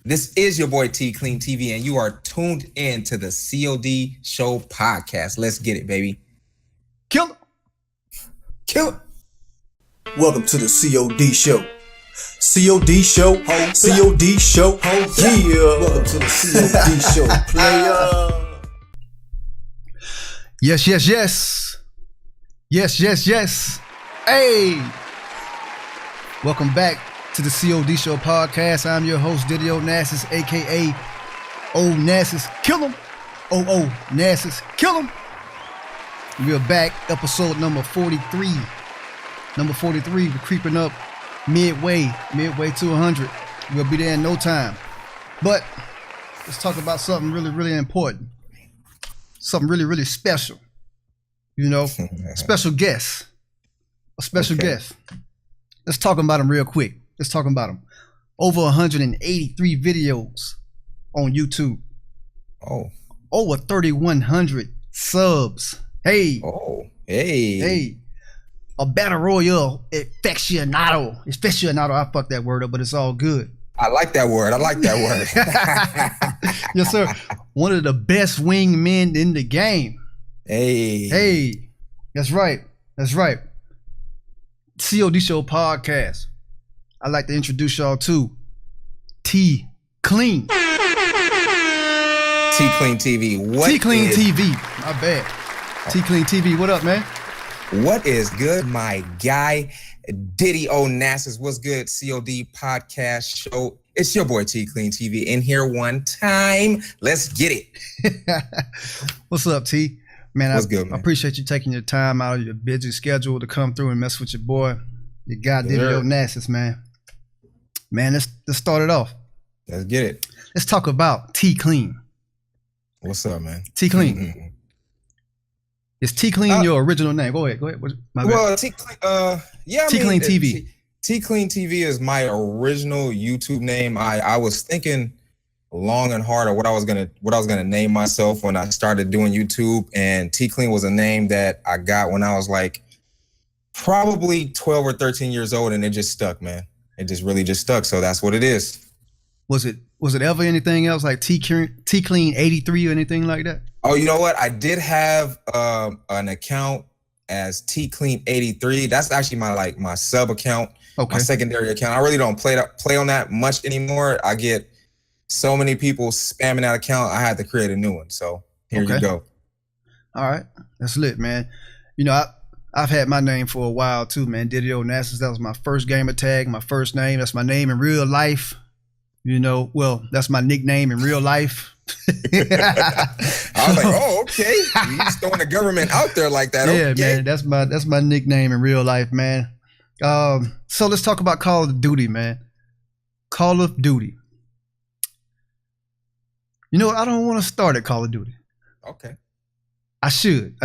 This is your boy T Clean TV, and you are tuned in to the COD Show podcast. Let's get it, baby. Kill it. Kill it. Welcome to the COD Show. COD Show. COD Show. Yeah. Welcome to the COD Show, player. Yes, yes, yes. Yes, yes, yes. Hey. Welcome back to the COD Show podcast. I'm your host, Diddy Onasis, aka Onasis. Kill him. Onasis. Kill him. We're back, episode number 43. Number 43, we're creeping up midway to 100. We'll be there in no time. But let's talk about something really, really important. Something really, really special. You know, special guest. A special guest. Let's talk about him real quick. Let's talk about him. Over 183 videos on YouTube. Oh. Over 3,100 subs. Hey. Oh. Hey. Hey. A battle royale aficionado. I fucked that word up, but it's all good. I like that word. Yes, sir. One of the best wingmen in the game. Hey. Hey. That's right. That's right. COD Show podcast. I'd like to introduce y'all to T Clean. T Clean TV. T Clean TV. My bad. T Clean TV. What up, man? What is good, my guy? Diddy Onasis. What's good? COD podcast show. It's your boy T Clean TV in here one time. Let's get it. What's up, T? Man, What's good, man? I appreciate you taking your time out of your busy schedule to come through and mess with your boy. Your guy Diddy Onasis, man. Man, let's start it off. Let's get it. Let's talk about T Clean. What's up, man? T Clean. Is T Clean your original name? Go ahead. Well, T Clean, T Clean TV. T Clean TV is my original YouTube name. I was thinking long and hard of what I was gonna name myself when I started doing YouTube, and T Clean was a name that I got when I was like probably 12 or 13 years old, and it just stuck, man. It just really just stuck. So that's what it is. Was it ever anything else like T Clean 83 or anything like that? Oh, you know what? I did have an account as T Clean 83. That's actually my sub account, my secondary account. I really don't play on that much anymore. I get so many people spamming that account. I had to create a new one. So here you go. All right, that's lit, man. You know, I've had my name for a while too, man. Diddy Onasis. That was my first gamer tag, my first name. That's my name in real life. You know, well, that's my nickname in real life. I was like, oh, okay. You just throwing the government out there like that. Yeah, okay. man. That's my nickname in real life, man. So let's talk about Call of Duty, man. Call of Duty. You know what? I don't want to start at Call of Duty. Okay. I should.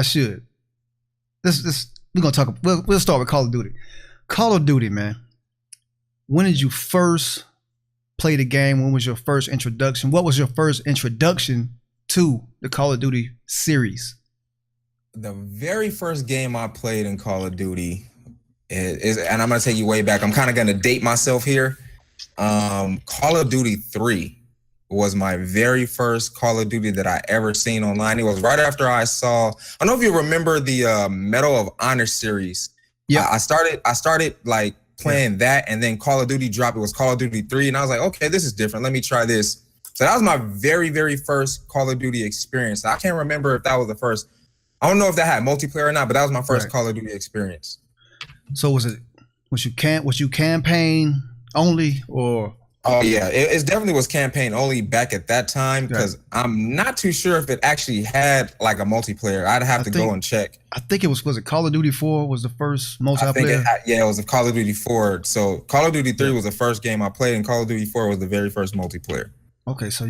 We're gonna talk. We'll start with Call of Duty. Call of Duty, man. When did you first play the game? When was your first introduction? What was your first introduction to the Call of Duty series? The very first game I played in Call of Duty is, and I'm gonna take you way back. I'm kind of gonna date myself here. Call of Duty 3 was my very first Call of Duty that I ever seen online. It was right after I saw, I don't know if you remember the Medal of Honor series. Yeah. I started like playing that, and then Call of Duty dropped. It was Call of Duty 3, and I was like, okay, this is different. Let me try this. So that was my very, very first Call of Duty experience. I can't remember if that was the first. I don't know if that had multiplayer or not, but that was my first Call of Duty experience. So was you campaign only, or? Oh yeah, it definitely was campaign only back at that time, because I'm not too sure if it actually had like a multiplayer. I'd have to go and check. I think it was it Call of Duty 4 was the first multiplayer? It was a Call of Duty 4. So Call of Duty 3 was the first game I played, and Call of Duty 4 was the very first multiplayer. Okay, so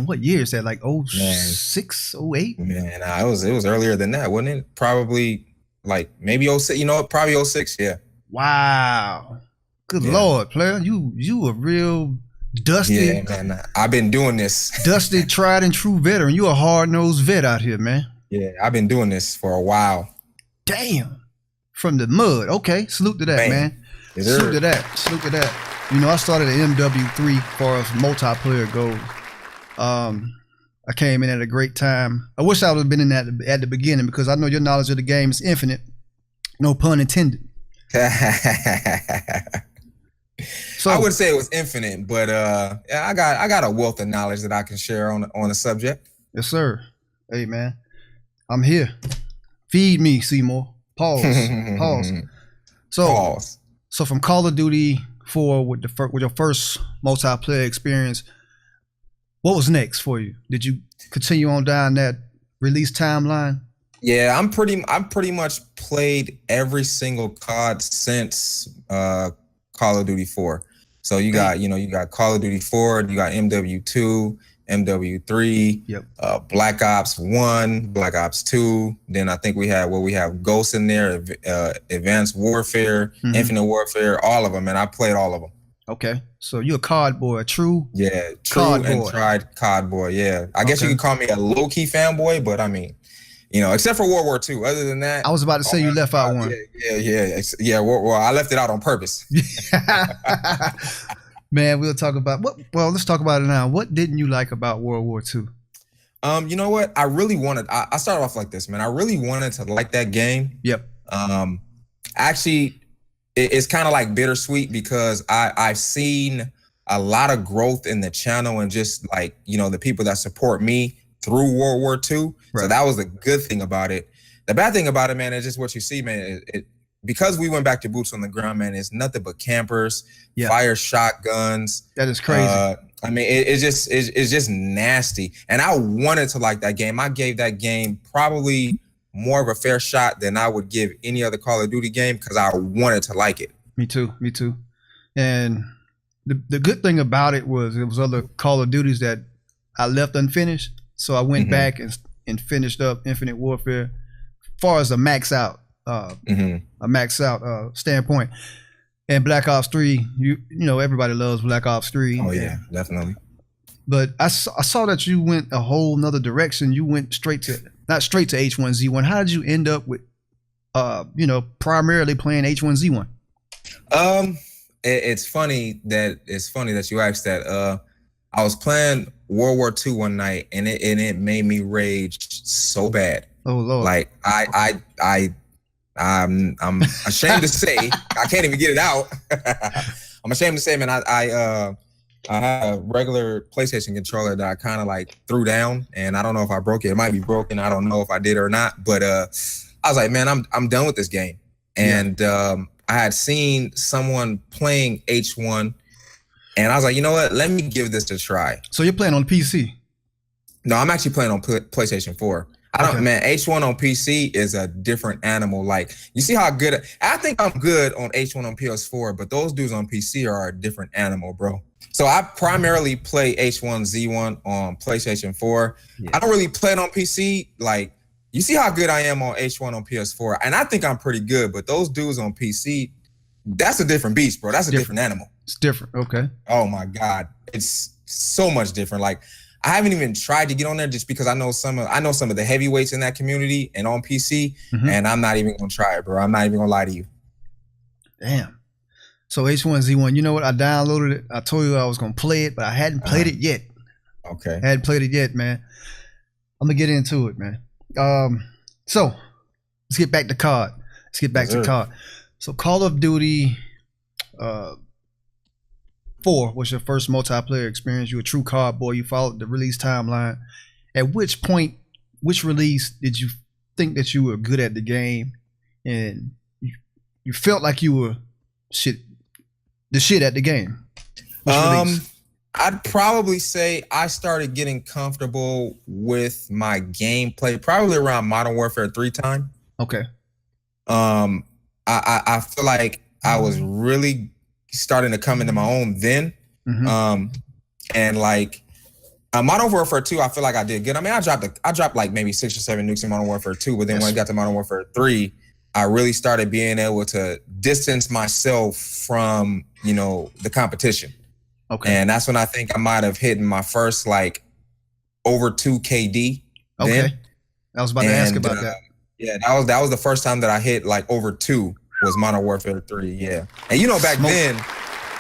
what year is that? Like 06, 08? Man, it was earlier than that, wasn't it? Probably like maybe 06, probably 06, yeah. Wow. Good Lord, player. You a real dusty. Yeah, man. I've been doing this. Dusty, tried and true veteran. You a hard-nosed vet out here, man. Yeah, I've been doing this for a while. Damn. From the mud. Okay, salute to that, man. Salute to that. You know, I started at MW3 as far as multiplayer goes. I came in at a great time. I wish I would have been in that at the beginning because I know your knowledge of the game is infinite. No pun intended. So I would say it was infinite, but yeah, I got a wealth of knowledge that I can share on the subject. Yes, sir. Hey, man, I'm here. Feed me, Seymour. Pause. Pause. Pause. So from Call of Duty 4 with your first multiplayer experience, what was next for you? Did you continue on down that release timeline? Yeah, I'm pretty much played every single COD since Call of Duty 4. So you got Call of Duty 4, you got MW2, MW3, yep. Black Ops 1, Black Ops 2. Then I think we have Ghost in there, Advanced Warfare, Infinite Warfare, all of them, and I played all of them. Okay, so you're a COD boy, true COD and tried COD boy. Yeah, I guess you could call me a low key fanboy, but I mean, except for World War II. Other than that, I was about to say you left out one. Yeah. Well, I left it out on purpose. Man, we'll talk about let's talk about it now. What didn't you like about World War II? You know what? I really wanted. I started off like this, man. I really wanted to like that game. Yep. Actually, it's kind of like bittersweet because I've seen a lot of growth in the channel and just like the people that support me through World War II. Right. So that was the good thing about it. The bad thing about it, man, is just what you see, man. Because we went back to boots on the ground, man, it's nothing but campers, fire shotguns. That is crazy. I mean, it's just nasty. And I wanted to like that game. I gave that game probably more of a fair shot than I would give any other Call of Duty game because I wanted to like it. Me too. And the good thing about it was other Call of Duties that I left unfinished. So I went back and finished up Infinite Warfare as far as a max out standpoint. And Black Ops 3, you know everybody loves Black Ops 3. Oh yeah, definitely. But I saw that you went a whole nother direction. You went not straight to H1Z1. How did you end up with primarily playing H1Z1? It's funny that you asked that. I was playing World War II one night and it made me rage so bad. Oh Lord. Like I'm ashamed to say, I can't even get it out. I'm ashamed to say, man, I had a regular PlayStation controller that I kind of like threw down, and I don't know if I broke it. It might be broken. I don't know if I did or not. But I was like, man, I'm done with this game. And I had seen someone playing H1, and I was like, you know what? Let me give this a try. So you're playing on PC? No, I'm actually playing on PlayStation 4. Man, H1 on PC is a different animal. Like, you see how good I think I'm good on H1 on PS4, but those dudes on PC are a different animal, bro. So I primarily play H1Z1 on PlayStation 4. Yeah. I don't really play it on PC. Like, you see how good I am on H1 on PS4, and I think I'm pretty good, but those dudes on PC, that's a different beast, bro. That's a different animal. It's different. Okay. Oh my God. It's so much different. Like, I haven't even tried to get on there just because I know some of the heavyweights in that community and on PC, and I'm not even gonna try it, bro. I'm not even gonna lie to you. Damn. So H1Z1, you know what? I downloaded it. I told you I was gonna play it, but I hadn't played it yet. Okay. I hadn't played it yet, man. I'm gonna get into it, man. So let's get back to COD. So Call of Duty 4 was your first multiplayer experience. You're a true COD boy. You followed the release timeline. At which point, which release did you think that you were good at the game, and you felt like you were the shit at the game? I'd probably say I started getting comfortable with my gameplay probably around Modern Warfare 3 time. Okay. I feel like I was really starting to come into my own then. And like Modern Warfare 2, I feel like I did good. I mean, I dropped like maybe 6 or 7 nukes in Modern Warfare 2, but then when I got to Modern Warfare 3, I really started being able to distance myself from, the competition. Okay. And that's when I think I might have hit my first like over 2 KD. Okay. Then. I was about to ask about that. Yeah, that was the first time that I hit like over 2 was Modern Warfare 3. Yeah. And back then,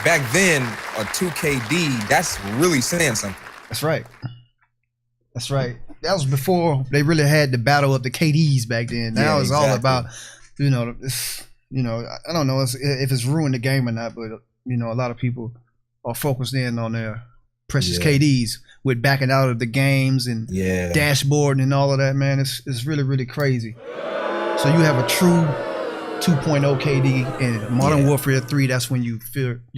back then, a 2KD, that's really saying something. That's right. That's right. That was before they really had the battle of the KDs back then. Now it's all about, you know, I don't know if it's ruined the game or not, but you know, a lot of people are focused in on their precious KDs with backing out of the games and dashboard and all of that, man. It's really, really crazy. So you have a true 2.0 KD in Modern Warfare 3. That's when you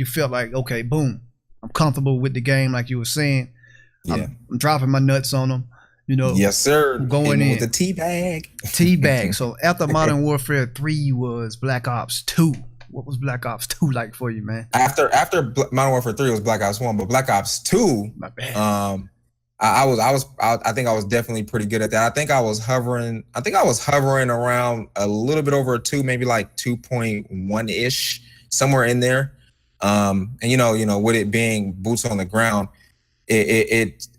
felt like, okay, boom, I'm comfortable with the game, like you were saying. I'm dropping my nuts on them. You know, yes, sir. Going in with the teabag. Teabag. So after Modern Warfare 3 was Black Ops 2. What was Black Ops 2 like for you, man? After Modern Warfare 3 was Black Ops 1, but Black Ops 2, my bad. I think I was definitely pretty good at that. I think I was hovering around a little bit over a 2, maybe like 2.1-ish, somewhere in there. And you know, with it being boots on the ground, it's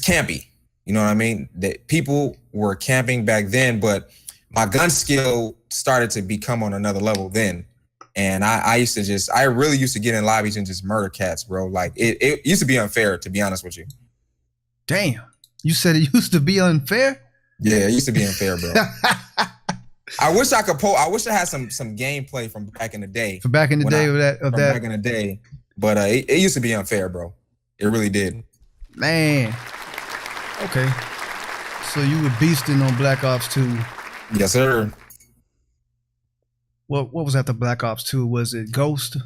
campy. You know what I mean? That people were camping back then, but my gun skill started to become on another level then. And I really used to get in lobbies and just murder cats, bro. Like it used to be unfair, to be honest with you. Damn. You said it used to be unfair? Yeah, it used to be unfair, bro. I wish I had some gameplay from back in the day. From back in the day back in the day. But it used to be unfair, bro. It really did. Man. Okay. So you were beasting on Black Ops 2. Yes, sir. What was after Black Ops 2? Was it Ghost?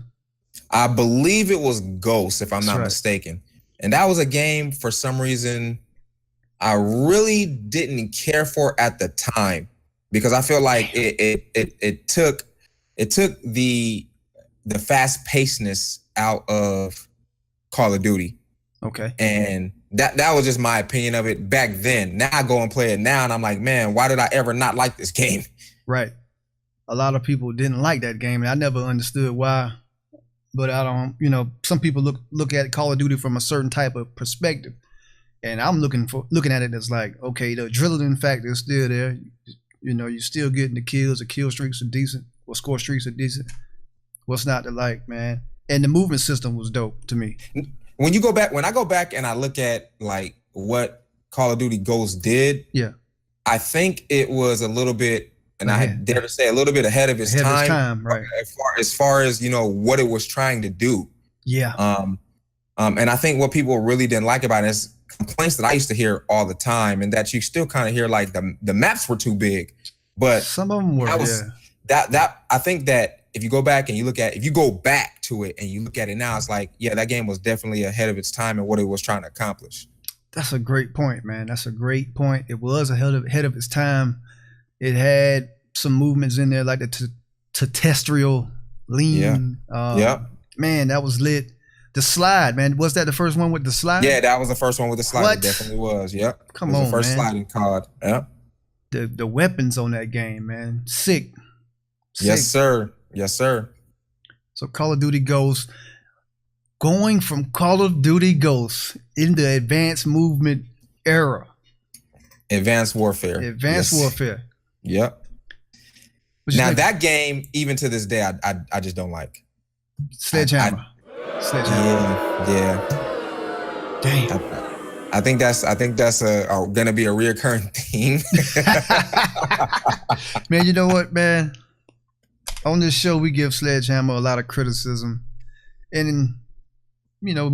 I believe it was Ghost, if I'm not mistaken. And that was a game, for some reason, I really didn't care for at the time, because I feel like it took the fast pacedness out of Call of Duty. Okay. And that was just my opinion of it back then. Now I go and play it now, and I'm like, man, why did I ever not like this game? Right. A lot of people didn't like that game, and I never understood why. But I don't, you know, some people look at Call of Duty from a certain type of perspective, and I'm looking at it as like, okay, the adrenaline factor is still there. You know, you're still getting the kills. The kill streaks are decent, or score streaks are decent. What's not to like, man? And the movement system was dope to me. When I go back and I look at like what Call of Duty Ghost did, I think it was a little bit, and I dare to say a little bit ahead of its time, right? As far as you know what it was trying to do. Yeah. And I think what people really didn't like about it is complaints that I used to hear all the time, and that you still kind of hear, like the maps were too big, but some of them were. That I think that if you go back and if you go back to it and you look at it now, it's like, yeah, that game was definitely ahead of its time and what it was trying to accomplish. That's a great point, man. That's a great point. It was ahead of its time. It had some movements in there, like the terrestrial lean. Man, that was lit. The slide, man. Was that the first one with the slide? Yeah, that was the first one with the slide. What? It definitely was. Yep. Come on, the first man. sliding COD. Yep. The weapons on that game, man. Sick. Yes, sir. Yes, sir. So Call of Duty Ghosts, going from Call of Duty Ghosts in the advanced movement era. Advanced Warfare. Advanced Warfare. Yep. Now that game, even to this day, I just don't like. Sledgehammer. Yeah. Damn. I think that's gonna be a reoccurring theme. Man, you know what, man? On this show, we give Sledgehammer a lot of criticism, and you know,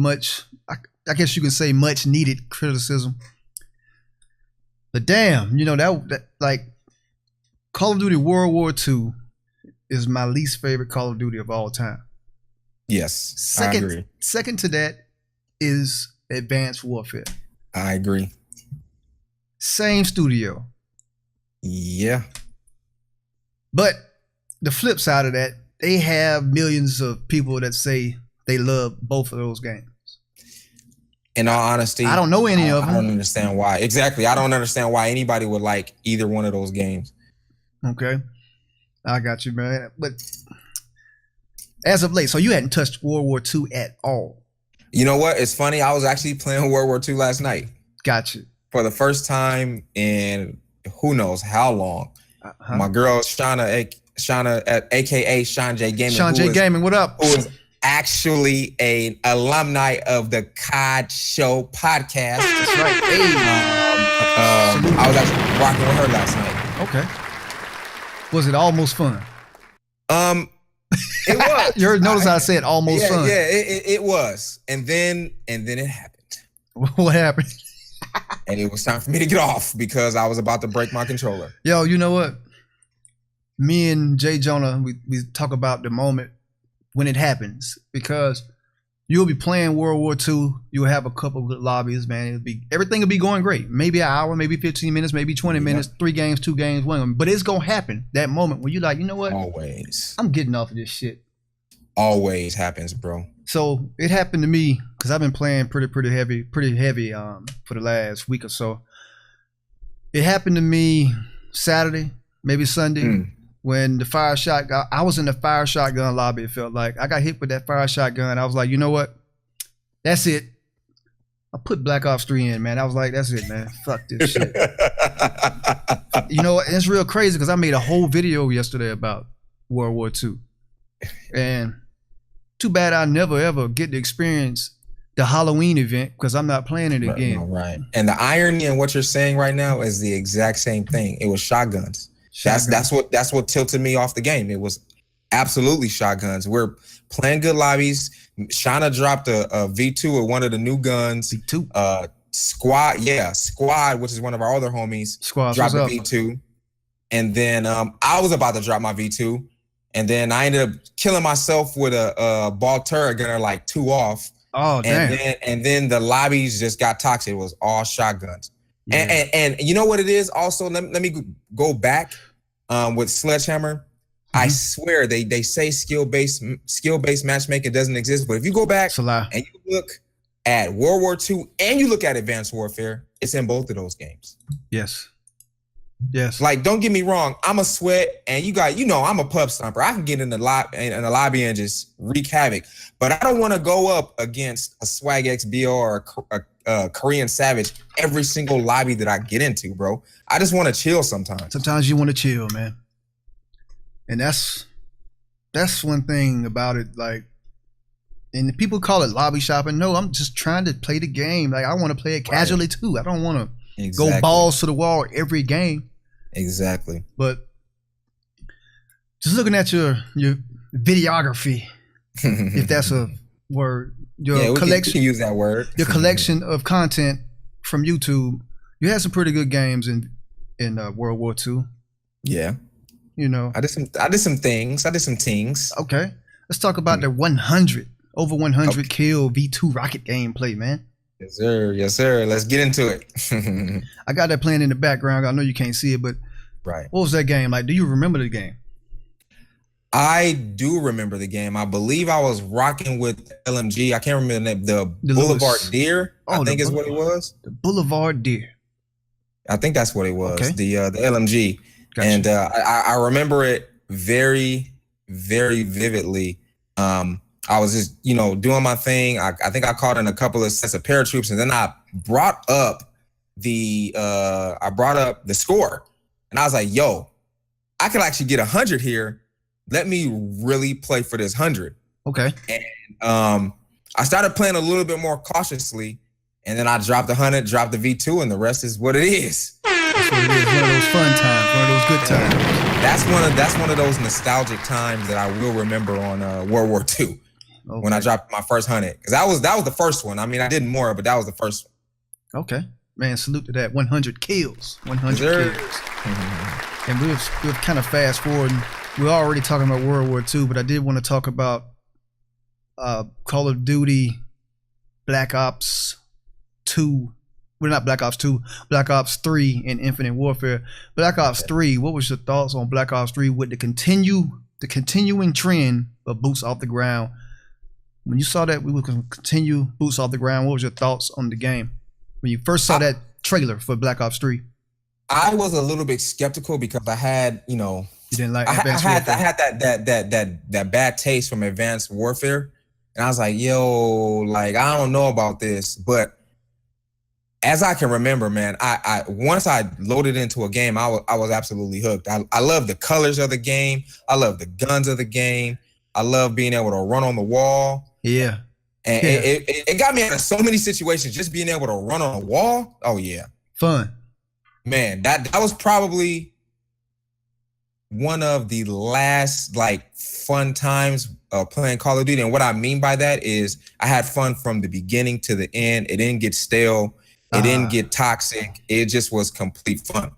I guess you can say much needed criticism. But damn, you know, that like Call of Duty World War II is my least favorite Call of Duty of all time. Yes, I agree. Second to that is Advanced Warfare. I agree. Same studio. Yeah. But the flip side of that, they have millions of people that say they love both of those games. In all honesty, I don't know any of them. I don't understand why. Exactly. I don't understand why anybody would like either one of those games. Okay. I got you, man. But as of late, so you hadn't touched World War II at all. You know what? It's funny. I was actually playing World War II last night. Got you. For the first time in who knows how long. My girl, Shauna at AKA Sean J Gaming. Sean J Gaming, what up? Who is actually an alumni of the COD Show podcast. That's right. Hey. I was actually rocking with her last night. Okay. Was it almost fun? It was. You heard, notice I said almost fun. Yeah, it was. And then it happened. What happened? And it was time for me to get off because I was about to break my controller. Yo, you know what? Me and Jay Jonah, we talk about the moment when it happens, because you'll be playing World War II. You'll have a couple of good lobbies, man. Everything will be going great. Maybe an hour, maybe 15 minutes, maybe 20 minutes, 3 games, 2 games, 1 of them. But it's gonna happen. That moment when you're like, you know what? Always. I'm getting off of this shit. Always happens, bro. So it happened to me because I've been playing pretty heavy for the last week or so. It happened to me Saturday, maybe Sunday. When the fire shotgun, I was in the fire shotgun lobby, it felt like. I got hit with that fire shotgun. I was like, you know what? That's it. I put Black Ops 3 in, man. I was like, that's it, man. Fuck this shit. You know, it's real crazy because I made a whole video yesterday about World War II. And too bad I never ever get to experience the Halloween event because I'm not playing it again. Right. And the irony in what you're saying right now is the exact same thing. It was shotguns. That's what tilted me off the game. It was absolutely shotguns. We're playing good lobbies. Shauna dropped a V2 with one of the new guns. V2. Squad, which is one of our other homies, dropped a V2. And then I was about to drop my V2. And then I ended up killing myself with a ball turret gunner like 2 off. Oh, damn. And then the lobbies just got toxic. It was all shotguns. Yeah. And you know what it is also? Let me go back with Sledgehammer. I swear they say skill-based matchmaking doesn't exist. But if you go back and you look at World War II and you look at Advanced Warfare, it's in both of those games. Yes. Like, don't get me wrong. I'm a sweat, and I'm a pub stomper. I can get in the lobby and just wreak havoc. But I don't want to go up against a Swag XBO or a Korean Savage every single lobby that I get into, bro. I just want to chill sometimes. Sometimes you want to chill, man. And that's one thing about it. Like, and people call it lobby shopping. No, I'm just trying to play the game. Like, I want to play it casually too. I don't want to go balls to the wall every game. Exactly. But just looking at your videography, if that's a word, your collection, we can use that word. Your collection of content from YouTube, you had some pretty good games in World War II. Yeah. You know, I did some things. Okay. Let's talk about the over 100 kill V2 rocket gameplay, man. Yes, sir. Let's get into it. I got that playing in the background. I know you can't see it, but right. What was that game like? Do you remember the game? I do remember the game. I believe I was rocking with LMG. I can't remember the name. The Boulevard Deer, I think is what it was. The Boulevard Deer. I think that's what it was. Okay. The LMG. Gotcha. And I remember it very, very vividly. I was just, doing my thing. I think I caught in a couple of sets of paratroops, and then I brought up the score, and I was like, "Yo, I could actually get 100 here. Let me really play for this 100." Okay. And I started playing a little bit more cautiously, and then I dropped 100, dropped the V2, and the rest is what it is. That's what it is. One of those fun times, one of those good times. That's one of those nostalgic times that I will remember on World War II. Okay. When I dropped my first 100, because that was the first one. I mean, I did more, but that was the first one. Okay, man, salute to that. 100 kills, 100 kills. Mm-hmm. And we'll kind of fast forward. We're already talking about World War II, but I did want to talk about Call of Duty, Black Ops 2. Well, not Black Ops 2, Black Ops 3, and Infinite Warfare. Black Ops 3. What was your thoughts on Black Ops 3 with the continuing trend of boots off the ground? When you saw that we would continue boots off the ground, what was your thoughts on the game when you first saw that trailer for Black Ops 3? I was a little bit skeptical because I had, you didn't like Advanced Warfare. I had that bad taste from Advanced Warfare, and I was like, yo, like, I don't know about this. But as I can remember, man, I once I loaded into a game, I was absolutely hooked. I love the colors of the game. I love the guns of the game. I love being able to run on the wall. Yeah. And it got me out of so many situations, just being able to run on a wall. Oh yeah. Fun. Man, that was probably one of the last like fun times playing Call of Duty. And what I mean by that is I had fun from the beginning to the end. It didn't get stale. It didn't get toxic. It just was complete fun.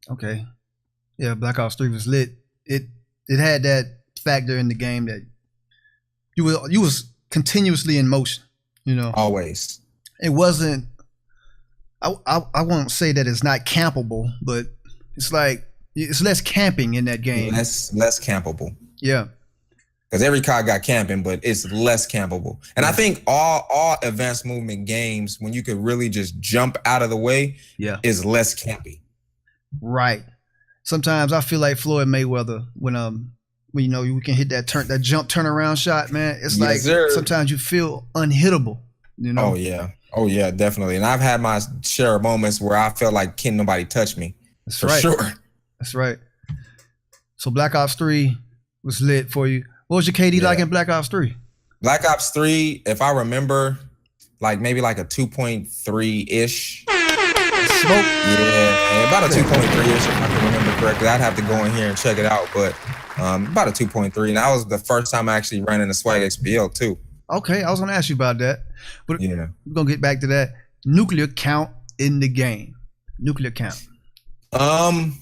Okay. Yeah, Black Ops 3 was lit. It had that factor in the game that you was continuously in motion, you know. Always. It wasn't I won't say that it's not campable, but it's like it's less camping in that game. Less campable. Yeah. Because every COD got camping, but it's less campable. And I think all advanced movement games, when you could really just jump out of the way, is less campy. Right. Sometimes I feel like Floyd Mayweather when you know you can hit that jump turnaround shot, man. It's like sometimes you feel unhittable. You know. Oh yeah, definitely. And I've had my share of moments where I felt like can't nobody touch me. That's for right. Sure. That's right. So Black Ops 3 was lit for you. What was your KD like in Black Ops 3? Black Ops 3, if I remember, like maybe like a 2.3-ish. Smoke? Yeah, about a 2.3-ish if I can remember correctly. I'd have to go in here and check it out, but about a 2.3. And that was the first time I actually ran into Swag XBL too. Okay, I was gonna ask you about that. But we're gonna get back to that. Nuclear count in the game. Nuclear count. I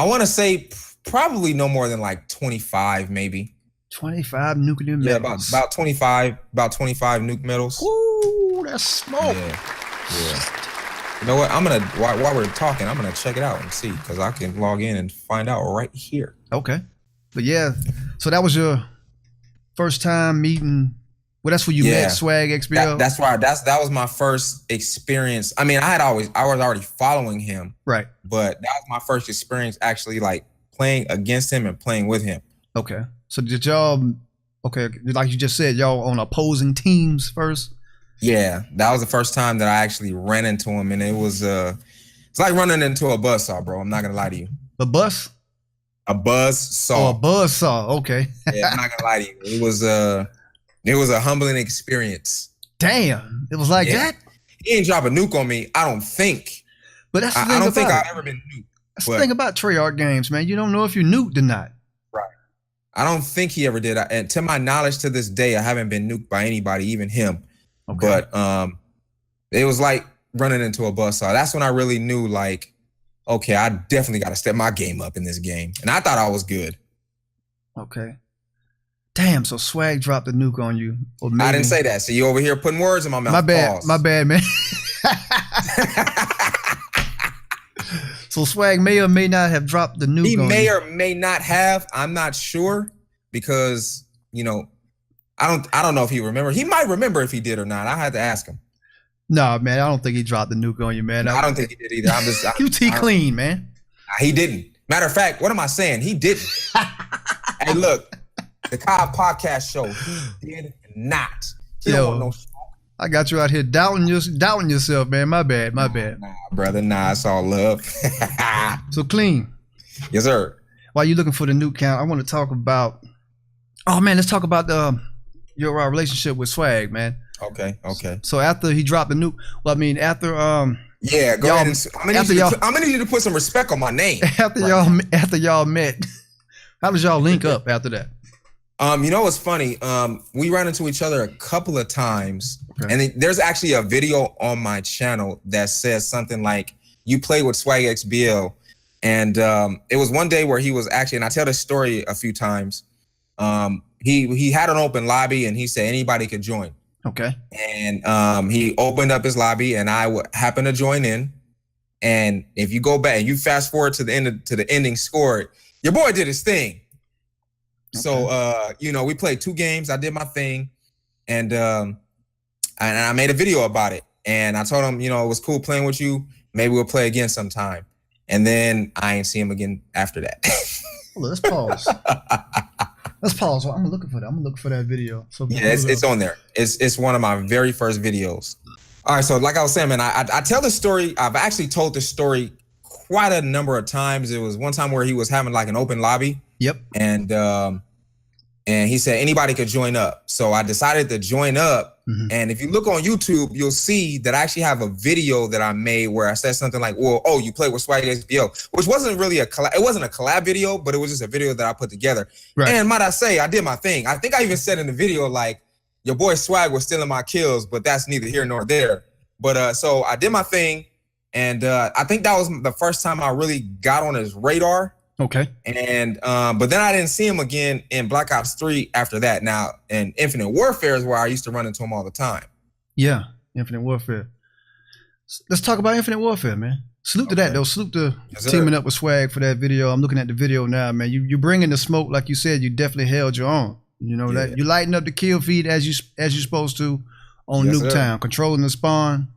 want to say probably no more than like 25, maybe. 25 nuclear medals. Yeah, about 25 nuke medals. Ooh, that's smoke. Yeah. You know what? While we're talking, I'm gonna check it out and see, because I can log in and find out right here. Okay. But yeah, so that was your first time meeting. Well, that's where you met Swag XBL. That's why that was my first experience. I mean, I was already following him. Right. But that was my first experience actually like playing against him and playing with him. Okay. So did y'all like you just said, y'all on opposing teams first? Yeah. That was the first time that I actually ran into him, and it was it's like running into a buzzsaw, bro. I'm not gonna lie to you. A bus? A buzzsaw. Oh, a buzzsaw. Okay. Yeah, I'm not gonna lie to you. It was a humbling experience. Damn, it was like that? He didn't drop a nuke on me, I don't think. But that's the thing I don't think I've ever been nuked. That's the thing about Treyarch games, man. You don't know if you nuked or not. Right. I don't think he ever did. And to my knowledge, to this day, I haven't been nuked by anybody, even him. Okay. But it was like running into a buzzsaw. That's when I really knew, like, okay, I definitely got to step my game up in this game. And I thought I was good. Okay. Damn, so Swag dropped a nuke on you. Or maybe. I didn't say that. So you over here putting words in my mouth. My bad. My bad, man. So Swag may or may not have dropped the nuke on you. He may or may not have. I'm not sure, because, you know, I don't know if he remember. He might remember if he did or not. I had to ask him. No, man, I don't think he dropped the nuke on you, man. I don't think he did either. You clean, man. He didn't. Matter of fact, what am I saying? He didn't. Hey, look, the COD podcast show, he did not. He don't want no smoke. I got you out here doubting yourself, man. My bad. Nah, brother. Nah, it's all love. So Clean. Yes, sir. While you're looking for the nuke count, I want to talk about. Oh man, let's talk about your relationship with Swag, man. Okay. So after he dropped the nuke, well, I mean after yeah, go ahead. I'm gonna need you to put some respect on my name. After y'all met, how did y'all link up after that? You know what's funny? We ran into each other a couple of times, and there's actually a video on my channel that says something like, "You played with Swag XBL," and it was one day where he was actually, and I tell this story a few times. He had an open lobby, and he said anybody could join. Okay. And he opened up his lobby, and I happened to join in. And if you go back and you fast forward to the ending score, your boy did his thing. Okay. So you know, we played 2 games. I did my thing, and I made a video about it. And I told him, you know, it was cool playing with you. Maybe we'll play again sometime. And then I ain't see him again after that. Let's pause. Let's pause. I'm looking for that. I'm gonna look for that video. So yeah, it's on there. It's one of my very first videos. All right, so like I was saying, man, I tell this story. I've actually told this story quite a number of times. It was one time where he was having like an open lobby. Yep. And and he said anybody could join up. So I decided to join up. And if you look on YouTube, you'll see that I actually have a video that I made where I said something like, well, oh, you play with Swag HBO, which wasn't really it wasn't a collab video, but it was just a video that I put together. Right. And might I say, I did my thing. I think I even said in the video, like, your boy Swag was stealing my kills, but that's neither here nor there. But so I did my thing. And I think that was the first time I really got on his radar. Okay. And but then I didn't see him again in Black Ops 3 after that. Now, in Infinite Warfare is where I used to run into him all the time. Yeah, Infinite Warfare. Let's talk about Infinite Warfare, man. Salute to that, though. Salute to teaming up with Swag for that video. I'm looking at the video now, man. You bringing the smoke, like you said. You definitely held your own. You know that you lighten up the kill feed as you're supposed to on Nuketown, controlling the spawn,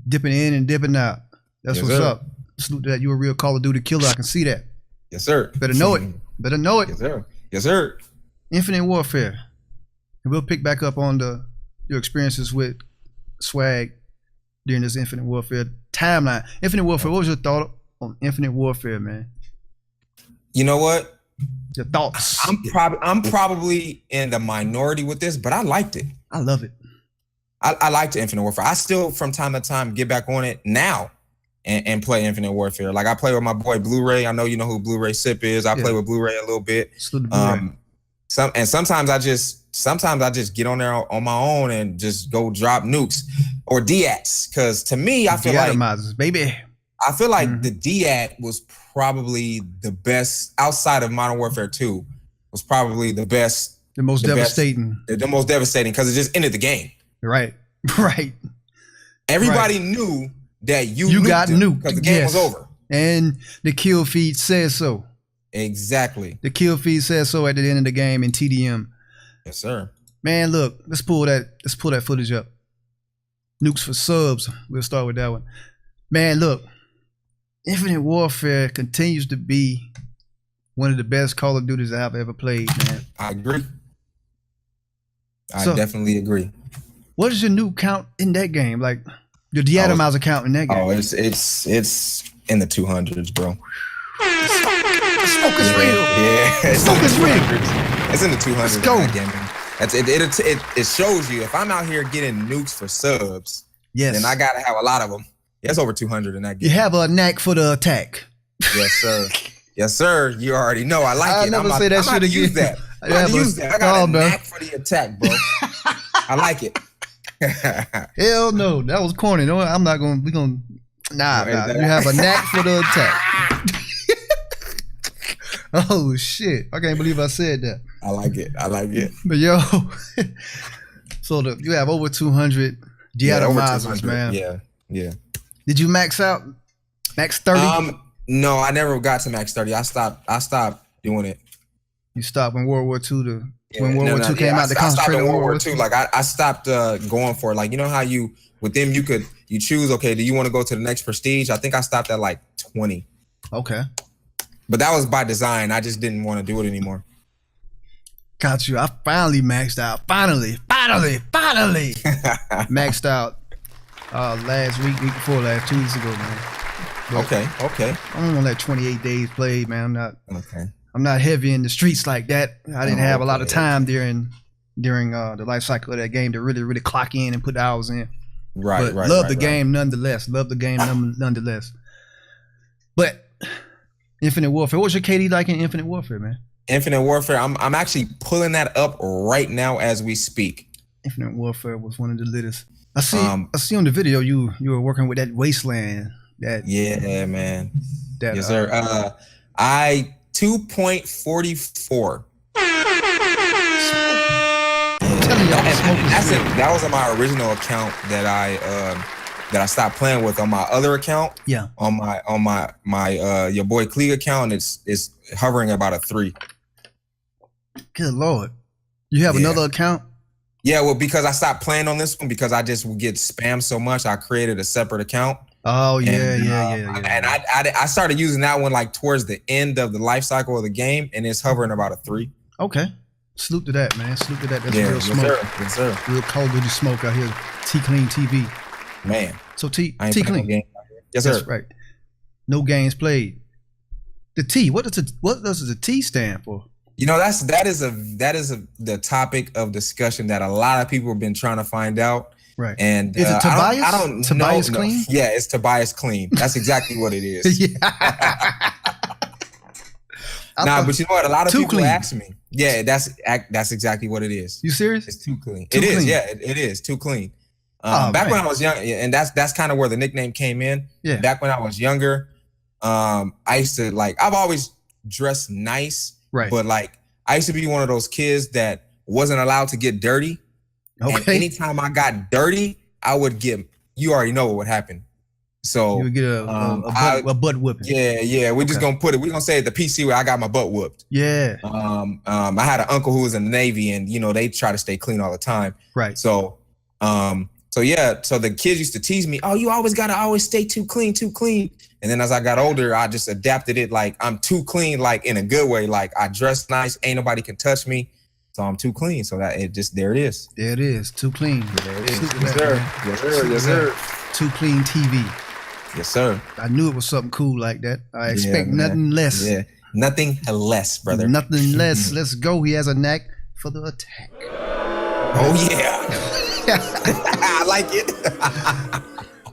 dipping in and dipping out. That's what's up. Salute to that. You a real Call of Duty killer. I can see that. Yes, sir. Better know it. Better know it. Yes, sir. Yes, sir. Infinite Warfare. And we'll pick back up on your experiences with Swag during this Infinite Warfare timeline. Infinite Warfare, what was your thought on Infinite Warfare, man? You know what? Your thoughts. I'm probably in the minority with this, but I liked it. I love it. I liked Infinite Warfare. I still, from time to time, get back on it now. And play Infinite Warfare. Like I play with my boy Blu-ray. I know you know who Blu-ray Sip is. I play with Blu-ray a little bit. Sometimes I just get on there on my own and just go drop nukes or DATs. Because to me, I feel like baby. I feel like the DAT was probably the best outside of Modern Warfare 2. Was probably the best, the most devastating, the most devastating because it just ended the game. Right, right. Everybody knew that you got nuked because the game was over. And the kill feed says so. Exactly. The kill feed says so at the end of the game in TDM. Yes, sir. Man, look, let's pull that footage up. Nukes for subs. We'll start with that one. Man, look, Infinite Warfare continues to be one of the best Call of Duties I've ever played, man. I agree. I definitely agree. What is your nuke count in that game? Like, your deatomizer count in that game? Oh, it's in the 200s, bro. The smoke is real. Yeah, the smoke is real. It's in the 200s. Let's go. Game, it shows you if I'm out here getting nukes for subs, then I gotta have a lot of them. Yeah, it's over 200 in that game. You have a knack for the attack. Yes, sir. Yes, sir. You already know. I like it. I'll never say that shit again. Use that. I use that. I got a knack for the attack, bro. I like it. Hell no, that was corny. No, I'm not gonna. We gonna. Nah. You have a knack for the attack. Oh shit! I can't believe I said that. I like it. I like it. But yo, so you have over 200 deatomizers, man. Yeah. Did you max out? Max 30? No, I never got to max 30. I stopped doing it. You stopped when World War II when World War II came out. I stopped in World War II. Like I stopped going for it. Like, you know how with them you choose, okay, do you want to go to the next prestige? I think I stopped at like 20. Okay. But that was by design. I just didn't want to do it anymore. Got you. I finally maxed out. Finally. Maxed out last week before last, 2 weeks ago, man. But Okay. I'm on that 28 days played, man. I'm not heavy in the streets like that. I didn't have a lot of time during the life cycle of that game to really, really clock in and put the hours in. Right. Love the game nonetheless. But Infinite Warfare. What's your KD like in Infinite Warfare, man? Infinite Warfare. I'm actually pulling that up right now as we speak. Infinite Warfare was one of the littest. I see on the video you were working with that wasteland. Yeah, man. Yes, sir. I 2.44. That was on my original account that I stopped playing with. On my other account, on my your boy Klieg account, it's hovering about a 3. Good Lord, you have another account? Yeah, well, because I stopped playing on this one because I just would get spammed so much, I created a separate account. Oh yeah. And I started using that one like towards the end of the life cycle of the game, and it's hovering about a 3. Okay. Salute to that, man. Salute to that. That's real smoke. Yes, sir. Real Call of Duty smoke out here. T-Clean TV. Man. So T-Clean. Yes, sir. That's right. No games played. The T. What does the T stand for? You know, that is the topic of discussion that a lot of people have been trying to find out. Right. And is it Tobias? I don't Tobias know. Clean? No. Yeah, it's Tobias Clean. That's exactly what it is. But you know what? A lot of people ask me. Yeah, that's exactly what it is. You serious? It's too clean. It is. Yeah, it is too clean. Back when I was young, and that's kind of where the nickname came in. Yeah. Back when I was younger, I used to I've always dressed nice, right? But I used to be one of those kids that wasn't allowed to get dirty. Okay. And anytime I got dirty, I would get. You already know what would happen. So you would get a butt whipping. Yeah. We're just gonna put it. We're gonna say it the PC way I got my butt whooped. Yeah. I had an uncle who was in the Navy, and they try to stay clean all the time. Right. So so the kids used to tease me, oh, you always gotta always stay too clean. And then as I got older, I just adapted it I'm too clean, in a good way. I dress nice, ain't nobody can touch me. So I'm too clean. So that it just there it is. There it is. Too clean. There it is. Yes, sir. Too clean TV. Yes, sir. I knew it was something cool like that. I expect nothing less. Yeah. Nothing less, brother. Nothing less. Let's go. He has a knack for the attack. Oh yeah. I like it.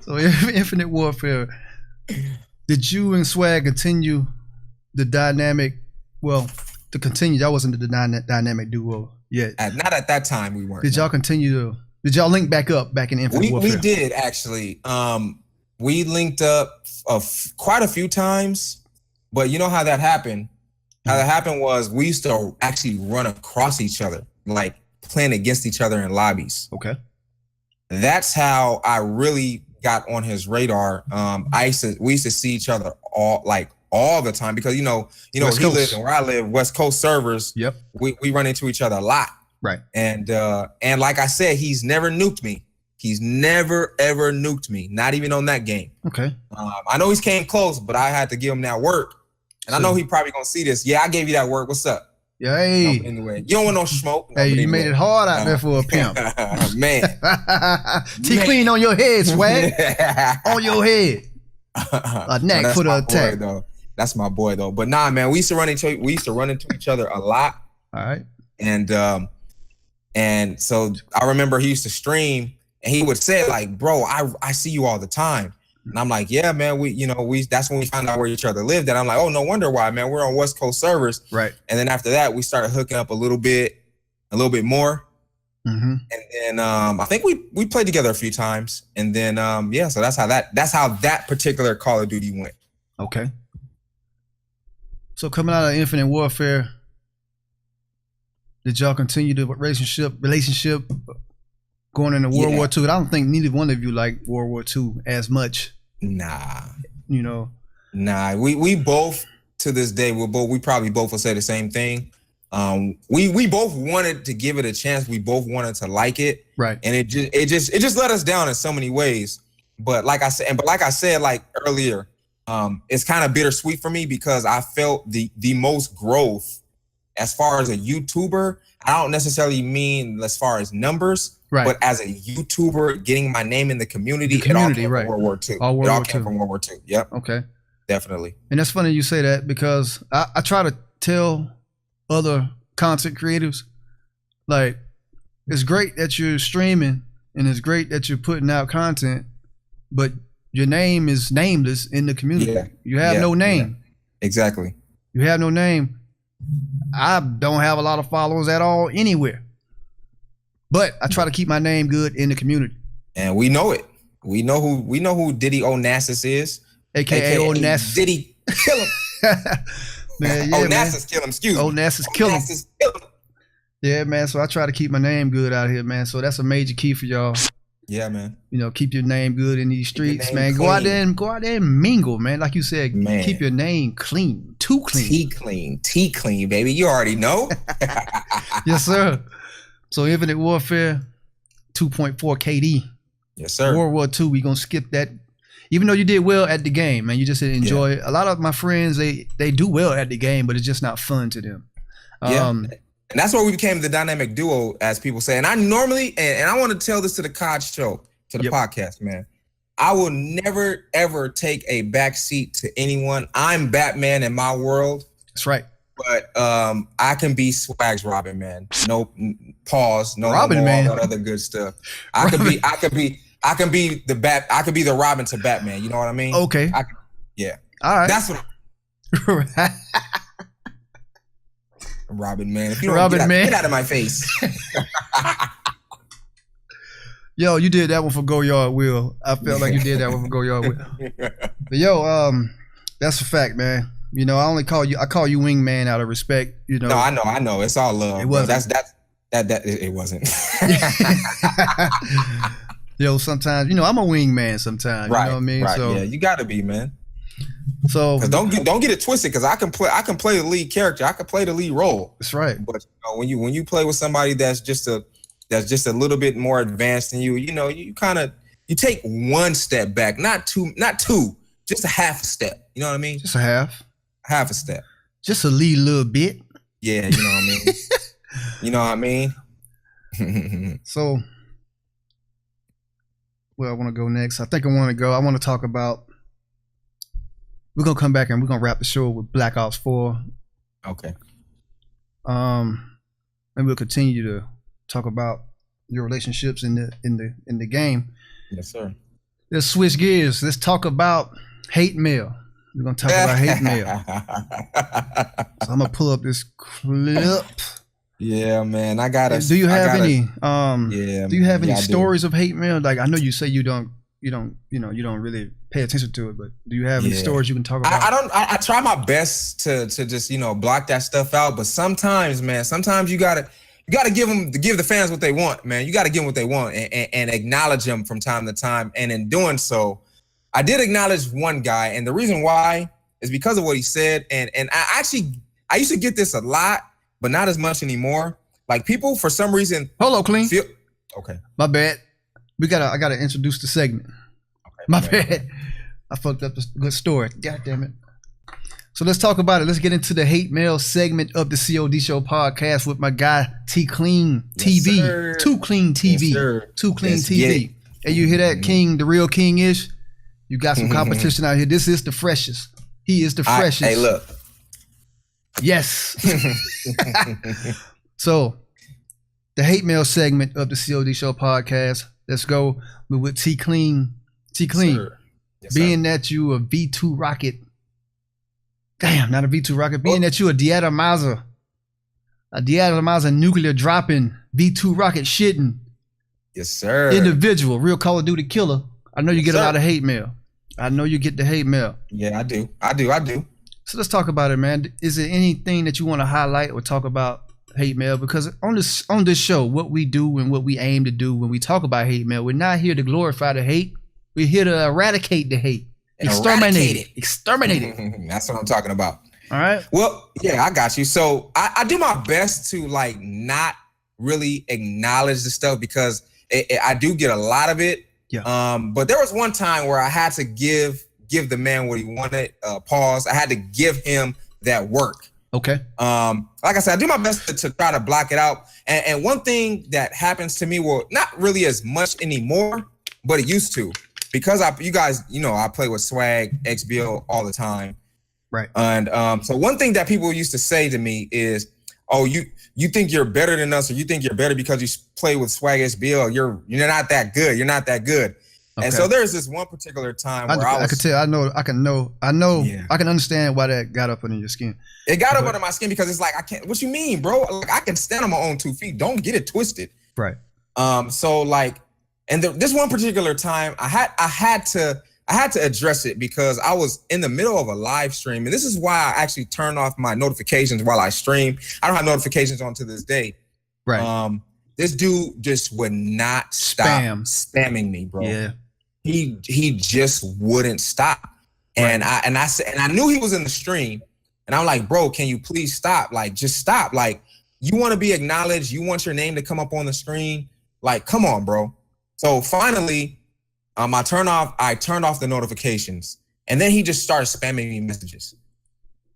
So Infinite Warfare. Did you and Swag continue the dynamic? Well, to continue, that wasn't the dynamic duo yet. Not at that time, we weren't. Did y'all continue to? Did y'all link back in Infinite Warfare? We did actually. We linked up quite a few times, but you know how that happened? How that happened was we used to actually run across each other, playing against each other in lobbies. Okay. That's how I really got on his radar. We used to see each other all the time because he lives and where I live, West Coast servers. Yep. We run into each other a lot. Right. And like I said, he's never nuked me. He's never ever nuked me. Not even on that game. Okay. I know he's came close, but I had to give him that work. And I know he probably gonna see this. Yeah, I gave you that work. What's up? Yeah, hey. No, anyway, you don't want no smoke. Hey, you made it hard out there for a pimp. Man. T-Clean on your head, Swag. On your head. A knack for the attack. That's my boy, though. But nah, man, we used to run into each other a lot. All right. And so I remember he used to stream and he would say bro, I see you all the time. And I'm like, yeah, man, that's when we found out where each other lived. And I'm like, oh, no wonder why, man. We're on West Coast servers. Right. And then after that, we started hooking up a little bit more. Mm-hmm. And then I think we played together a few times. And then so that's how that particular Call of Duty went. Okay. So coming out of Infinite Warfare, did y'all continue the relationship going into World War II? I don't think neither one of you liked World War II as much. Nah. Nah. We both to this day we probably both will say the same thing. We both wanted to give it a chance. We both wanted to like it. Right. And it just let us down in so many ways. But like I said earlier, it's kind of bittersweet for me because I felt the most growth as far as a YouTuber. I don't necessarily mean as far as numbers, right, but as a YouTuber, getting my name in the community, it all came from World War II. It all came from World War II. Yep. Okay. Definitely. And that's funny you say that because I try to tell other content creators, it's great that you're streaming and it's great that you're putting out content, but your name is nameless in the community. Yeah. You have no name. Yeah. Exactly. You have no name. I don't have a lot of followers at all anywhere, but I try to keep my name good in the community. And we know it. We know who Diddy Onasis is, aka Onasis. Diddy kill him. Man, yeah, Onasis kill him. Excuse me. Onasis kill him. Yeah, man. So I try to keep my name good out here, man. So that's a major key for y'all. Yeah, man. Keep your name good in these streets, man. Go out there and mingle, man. Like you said, man. Keep your name clean. Too clean. T clean, baby. You already know. Yes, sir. So Infinite Warfare 2.4 KD. Yes, sir. World War II, we gonna skip that. Even though you did well at the game, man, you just didn't enjoy it. A lot of my friends, they do well at the game, but it's just not fun to them. And that's where we became the dynamic duo, as people say. And I normally, and I want to tell this to the COD show, to the podcast, man. I will never, ever take a back seat to anyone. I'm Batman in my world. That's right. But I can be Swag's Robin, man. No pause. No Robin, more, man. all that other good stuff. I can be the Robin to Batman. You know what I mean? Okay. Yeah. All right. That's what Robin, man. If you don't Robin, man. get out of my face. Yo, you did that one for Go Yard Will. I felt like you did that one for Go Yard Will. But yo, that's a fact, man. You know, I call you wingman out of respect. You know. No, I know. It's all love. It wasn't. It wasn't. Yo, sometimes, you know, I'm a wingman sometimes. Right, you know what I mean? Right, So yeah, you gotta be, man. So don't get it twisted, because I can play the lead character. I can play the lead role. That's right. But you know, when you play with somebody that's just a little bit more advanced than you, you know, you take one step back, not two, just a half a step. You know what I mean? Just a half a step. Just a little bit. Yeah, you know what I mean? You know what I mean? So where I want to go next? I want to talk about, we're going to come back and we're going to wrap the show with Black Ops 4. Okay. And we'll continue to talk about your relationships in the game. Yes, sir. Let's switch gears. Let's talk about hate mail. We're going to talk about hate mail. So I'm going to pull up this clip. Yeah, man. I gotta. Do you have any? Yeah. Do you have any I stories of hate mail? Like, I know you say you don't really pay attention to it, but do you have any stories you can talk about? I try my best to just, you know, block that stuff out, but sometimes, man, you gotta give the fans what they want, man. You gotta give them what they want and acknowledge them from time to time. And in doing so, I did acknowledge one guy, and the reason why is because of what he said. And I used to get this a lot, but not as much anymore. Like, people, for some reason, Hold on, Clean. Okay. My bad. I gotta introduce the segment. Okay. My bad. I fucked up the good story. God damn it. So let's talk about it. Let's get into the hate mail segment of the COD Show podcast with my guy T Clean TV. Sir. Too Clean TV. Yes, Too Clean Let's TV. And you hear that, King, the real King ish? You got some competition out here. This is the freshest. He is the freshest. Hey, look. Yes. So, the hate mail segment of the COD Show podcast. Let's go with T Clean. T Clean. Yes, being that you a V2 rocket. Damn, not a V2 rocket. Being that you a deatomizer nuclear dropping V2 rocket shitting. Yes, sir. Individual, real Call of Duty killer. I know you get a sir. lot of hate mail. I know you get the hate mail. Yeah, I do. So let's talk about it, man. Is there anything that you want to highlight or talk about hate mail? Because on this show, what we do and what we aim to do when we talk about hate mail, we're not here to glorify the hate. We're here to eradicate the hate. Exterminate it. That's what I'm talking about. All right. Well, yeah, I got you. So I do my best to, like, not really acknowledge the stuff, because I do get a lot of it. Yeah. But there was one time where I had to give the man what he wanted. Pause. I had to give him that work. Okay. Like I said, I do my best to try to block it out. And one thing that happens to me, well, not really as much anymore, but it used to, because you guys, you know, I play with Swag, XBL all the time. Right. And so one thing that people used to say to me is, oh, you think you're better than us, or you think you're better because you play with Swag SBL. You're not that good. You're not that good. Okay. And so there's this one particular time where I could tell. I can understand why that got up under your skin. It got up under my skin because it's like, I can't. What you mean, bro? Like, I can stand on my own 2 feet. Don't get it twisted. Right. So like, and this one particular time, I had to address it because I was in the middle of a live stream, and this is why I actually turn off my notifications while I stream. I don't have notifications on to this day. Right. This dude just would not stop spamming me, bro. Yeah. He just wouldn't stop. And right. I knew he was in the stream, and I'm like, bro, can you please stop? Like, just stop. Like, you want to be acknowledged, you want your name to come up on the screen. Like, come on, bro. So finally, I turned off the notifications, and then he just started spamming me messages.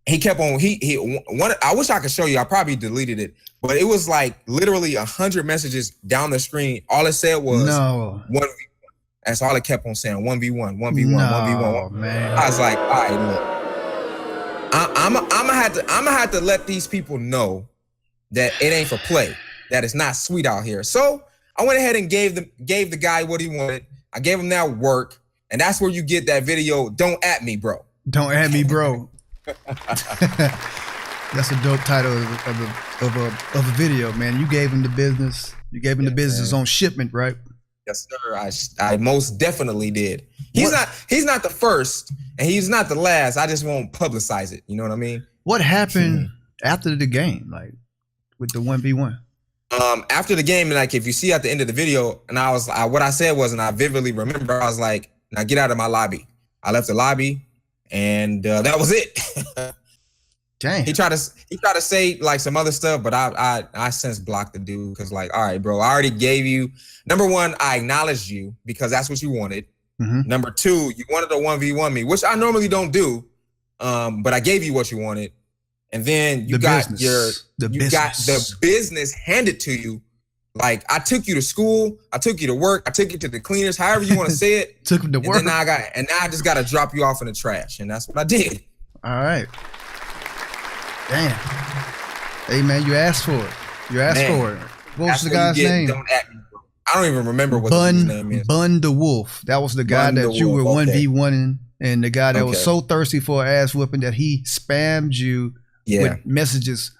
He kept on. I wish I could show you. I probably deleted it, but it was like literally 100 messages down the screen. All it said was 1v1. That's all it kept on saying. 1v1, 1v1, 1v1. Man. I was like, all right, look, I'm gonna have to let these people know that it ain't for play, that it's not sweet out here. So I went ahead and gave the guy what he wanted. I gave him that work, and that's where you get that video. Don't at me, bro. Don't at me, bro. That's a dope title of a video, man. You gave him the business. You gave him the business on shipment, right? Yes, sir. I most definitely did. He's not the first, and he's not the last. I just won't publicize it. You know what I mean? What happened after the game, like with the 1v1? After the game, like if you see at the end of the video, and what I said was, and I vividly remember, I was like, "Now get out of my lobby." I left the lobby, and that was it. Dang. He tried to say like some other stuff, but I since blocked the dude because like, all right, bro, I already gave you. Number one, I acknowledged you because that's what you wanted. Mm-hmm. Number two, you wanted to 1v1 me, which I normally don't do, but I gave you what you wanted, and then you got the business handed to you. Like I took you to school, I took you to work, I took you to the cleaners, however you want to say it. Took him to work. And now I just got to drop you off in the trash, and that's what I did. All right. Damn. Hey man, you asked for it. You asked for it. What was the guy's name? Don't at me, bro. I don't even remember what his name is. Bun the Wolf. That was the guy that you were 1v1ing, and the guy that was so thirsty for an ass whooping that he spammed you with messages,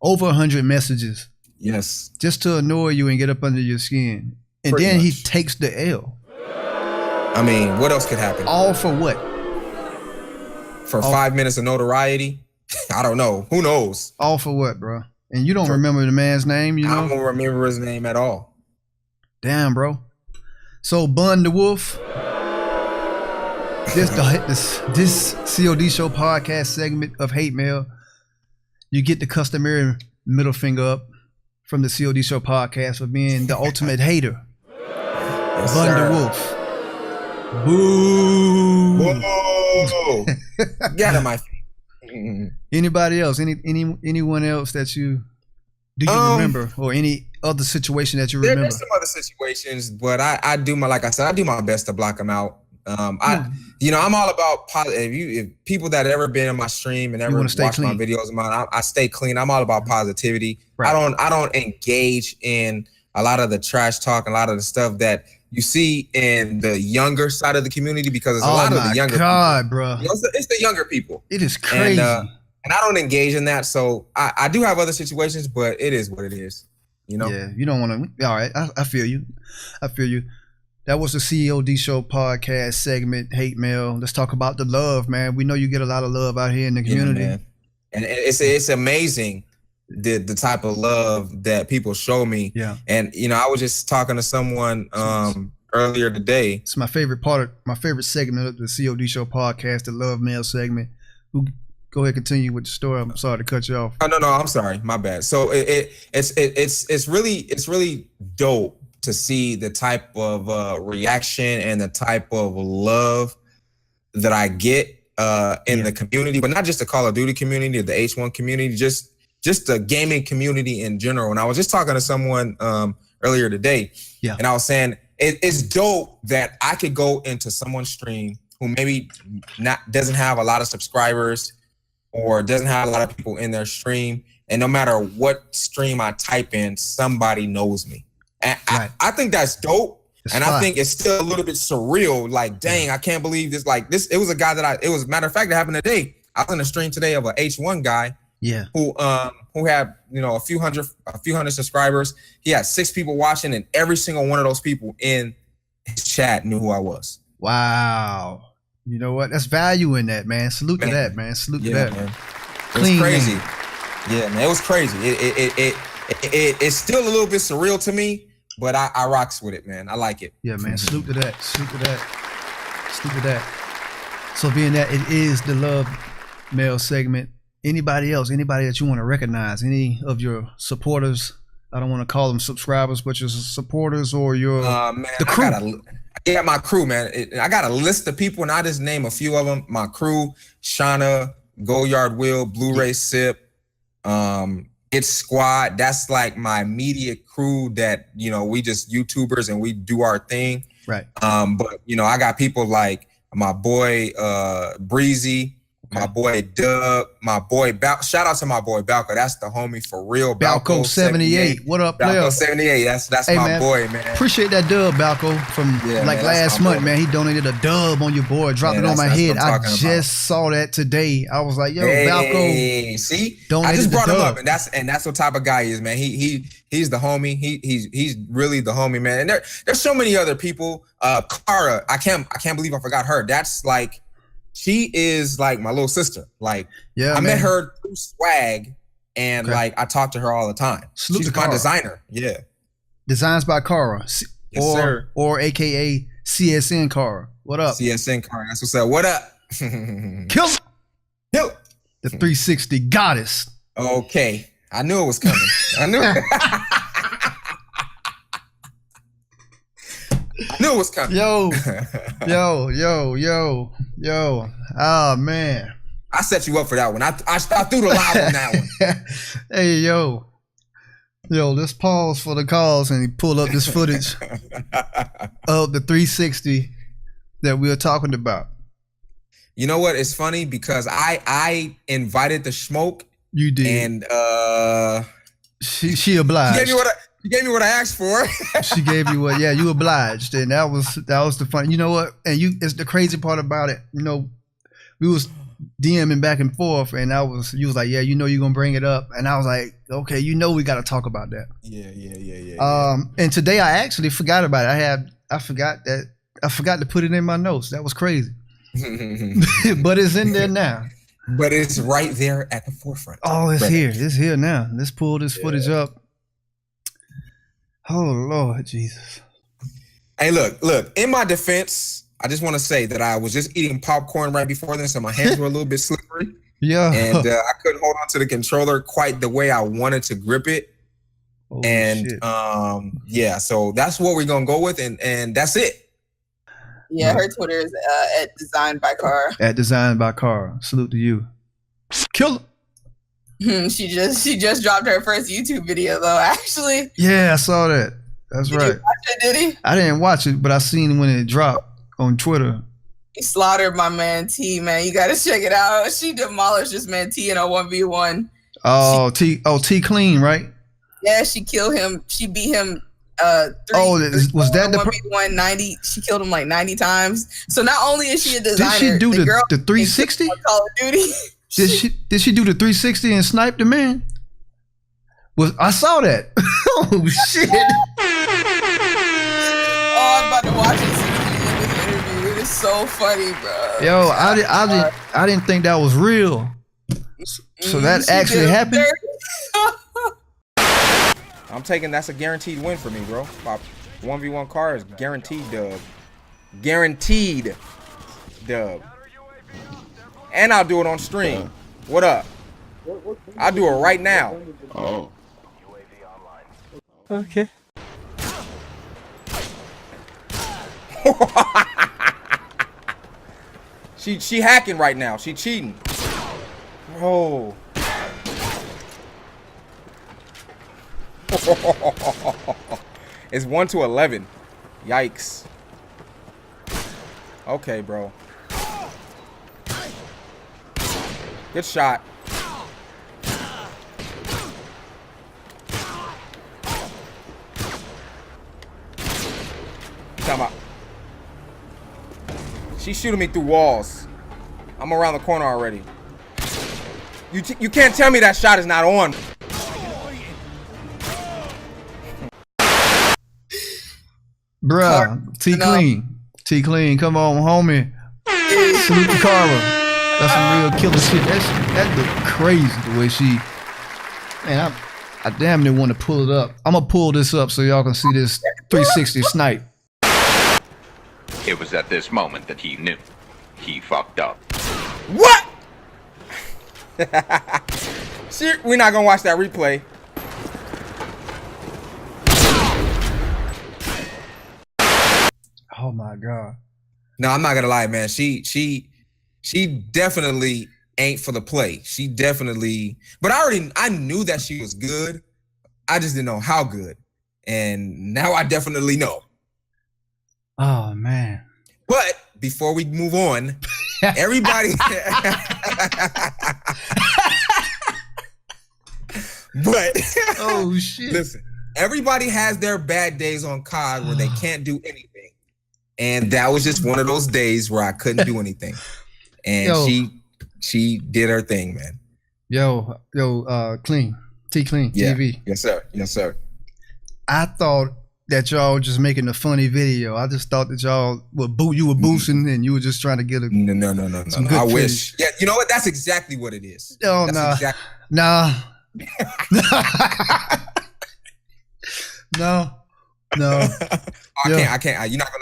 over 100 messages. Yes. Just to annoy you and get up under your skin. And then he takes the L. I mean, what else could happen? All for what? For 5 minutes of notoriety? I don't know. Who knows? All for what, bro? And you don't remember the man's name, you know? I don't remember his name at all. Damn, bro. So Bun the Wolf, this COD Show podcast segment of Hate Mail, you get the customary middle finger up from the COD Show podcast for being the ultimate hater. Yes, Bun sir. the Wolf. Boo! Whoa! Get out of my feet. Anybody else? Anyone else that you remember, or any other situation that you remember? There's some other situations, but I do my best to block them out. I'm all about positive. If people that ever been in my stream and ever watched my videos of mine, I stay clean. I'm all about positivity. Right. I don't engage in a lot of the trash talk, a lot of the stuff that you see in the younger side of the community, because it's a lot of the younger people. Bro. You know, it's the younger people. It is crazy. And I don't engage in that. So I do have other situations, but it is what it is. You know? Yeah, you don't want to. All right, I feel you. That was the COD Show podcast segment, Hate Mail. Let's talk about the love, man. We know you get a lot of love out here in the community. Yeah, and it's amazing the type of love that people show me. Yeah. And I was just talking to someone earlier today. It's my favorite segment of the COD Show podcast, the Love Mail segment. Go ahead, continue with the story. I'm sorry to cut you off. Oh, no, I'm sorry. My bad. So it's really dope to see the type of reaction and the type of love that I get in the community, but not just the Call of Duty community, the H1 community, just the gaming community in general. And I was just talking to someone earlier today, and I was saying it's dope that I could go into someone's stream who maybe doesn't have a lot of subscribers or doesn't have a lot of people in their stream, and no matter what stream I type in, somebody knows me. And I think that's dope. I think it's still a little bit surreal. Like, dang, I can't believe this. Like this, it was a guy matter of fact, it happened today. I was in a stream today of a H1 guy. Yeah. Who had a few hundred subscribers. He had 6 people watching, and every single one of those people in his chat knew who I was. Wow. You know what? That's value in that, man. Salute to that, man. Salute to that. Man. It was crazy. Yeah, man. It was crazy. It's still a little bit surreal to me, but I rocks with it, man. I like it. Yeah, man. Salute to that. Salute to that. Salute to that. So being that it is the Love Mail segment, anybody else, anybody that you want to recognize, any of your supporters, I don't want to call them subscribers, but your supporters or your the crew. I got my crew, man. I got a list of people, and I just name a few of them. My crew: Shauna, Goyard Will, Blu-ray Sip, It's Squad. That's like my immediate crew that, we just YouTubers and we do our thing. Right. But I got people like my boy Breezy, my boy Dub, my boy shout out to my boy Balco. That's the homie for real. Balco 78. What up, player? Balco 78. That's hey, my man, boy, man. Appreciate that dub, Balco, from last month, man. He donated a dub on your board, dropped it on my head. I just saw that today. I was like, yo, Balco. See, I just brought him up, and that's what type of guy he is, man. He's the homie. He's really the homie, man. And there's so many other people. Kara, I can't believe I forgot her. That's like, she is like my little sister. Like, yeah, I met her through Swag, and like I talk to her all the time. She's my designer. Yeah. Designs by Kara. Yes, sir. Or AKA CSN Kara. What up? CSN Kara. That's what's up. What up? Kill the 360 goddess. Okay. I knew it was coming. I knew it. I knew it was coming. Yo. Oh, man. I set you up for that one. I threw the live on that one. Hey, yo, let's pause for the calls and pull up this footage of the 360 that we were talking about. You know what? It's funny because I invited the smoke. You did. And she obliged. She gave me what I asked for. She gave you what? Yeah, you obliged, and that was the fun. You know what? And it's the crazy part about it. You know, we was DMing back and forth, and you was like, yeah, you know, you're gonna bring it up, and I was like, okay, you know, we got to talk about that. Yeah. And today I actually forgot about it. I forgot to put it in my notes. That was crazy. But it's in there now. But it's right there at the forefront. Oh, it's here. It's here now. Let's pull this footage up. Oh, Lord Jesus. Hey, look. In my defense, I just want to say that I was just eating popcorn right before this, so my hands were a little bit slippery. Yeah. And I couldn't hold on to the controller quite the way I wanted to grip it. Oh, and shit. Yeah, so that's what we're going to go with, and that's it. Yeah, her Twitter is at Designed by Car. At Designed by Car. Salute to you. Kill her. She just dropped her first YouTube video though, actually. Yeah, I saw that. That's right. Did you watch it, did he? I didn't watch it, but I seen it when it dropped on Twitter. He slaughtered my man T, man. You gotta check it out. She demolished this man T in a 1v1. T Clean, right? Yeah, she killed him. She beat him was that the 1v1 90? She killed him like 90 times. So not only is she a designer, did she do the 360? Call of Duty. Did she do the 360 and snipe the man? I saw that. Oh shit! Oh, I'm about to watch this interview. It is so funny, bro. Yo, I didn't think that was real. So that actually happened. I'm taking that's a guaranteed win for me, bro. 1v1 car is guaranteed dub. Guaranteed dub. And I'll do it on stream. What up? I'll do it right now. Oh. Okay. She hacking right now. She cheating. Bro. It's 1-11. Yikes. Okay, bro. Good shot. Come on. She's shooting me through walls. I'm around the corner already. You can't tell me that shot is not on. Bruh, T Clean, come on, homie. Salute to Kara. That's some real killer shit. That look crazy the way she. Man, I damn near want to pull it up. I'm gonna pull this up so y'all can see this 360 snipe. It was at this moment that he knew. He fucked up. What? We're not gonna watch that replay. Oh my God. No, I'm not gonna lie, man. She definitely ain't for the play. She definitely, but I knew that she was good. I just didn't know how good. And now I definitely know. Oh man. But before we move on, everybody But Oh shit! listen, everybody has their bad days on COD where they can't do anything, and that was just one of those days where I couldn't do anything. And Yo. she did her thing, man. Yo, clean Clean Yeah. TV. Yes, sir. Yes, sir. I thought that y'all were just making a funny video. I just thought that y'all were boosting and you were just trying to get a. No. Some good I footage. wish. Yeah, you know what? That's exactly what it is. Oh That's nah, exactly- nah, no. I can't. You're not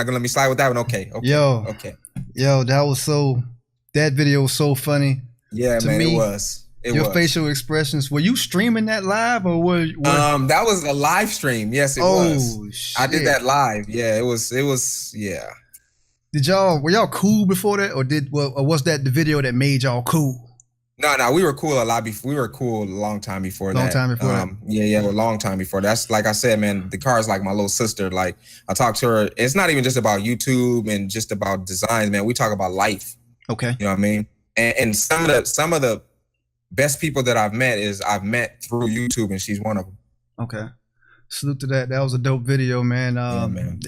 gonna let me slide with that one. Okay. Yo. Okay. Yo, that video was so funny. Yeah, To man. me, It was. Your facial expressions. Were you streaming that live or were that was a live stream. Yes, it was. Shit. I did that live. Yeah, it was. Yeah. Were y'all cool before that, or was that the video that made y'all cool? No, we were cool a lot before. We were cool a long time before that. Long time before that. Yeah, a long time before. That's like I said, man. The car is like my little sister. Like I talk to her. It's not even just about YouTube and just about designs, man. We talk about life. Okay. You know what I mean? And some of the best people that I've met through YouTube, and she's one of them. Okay. Salute to that. That was a dope video, man. Man.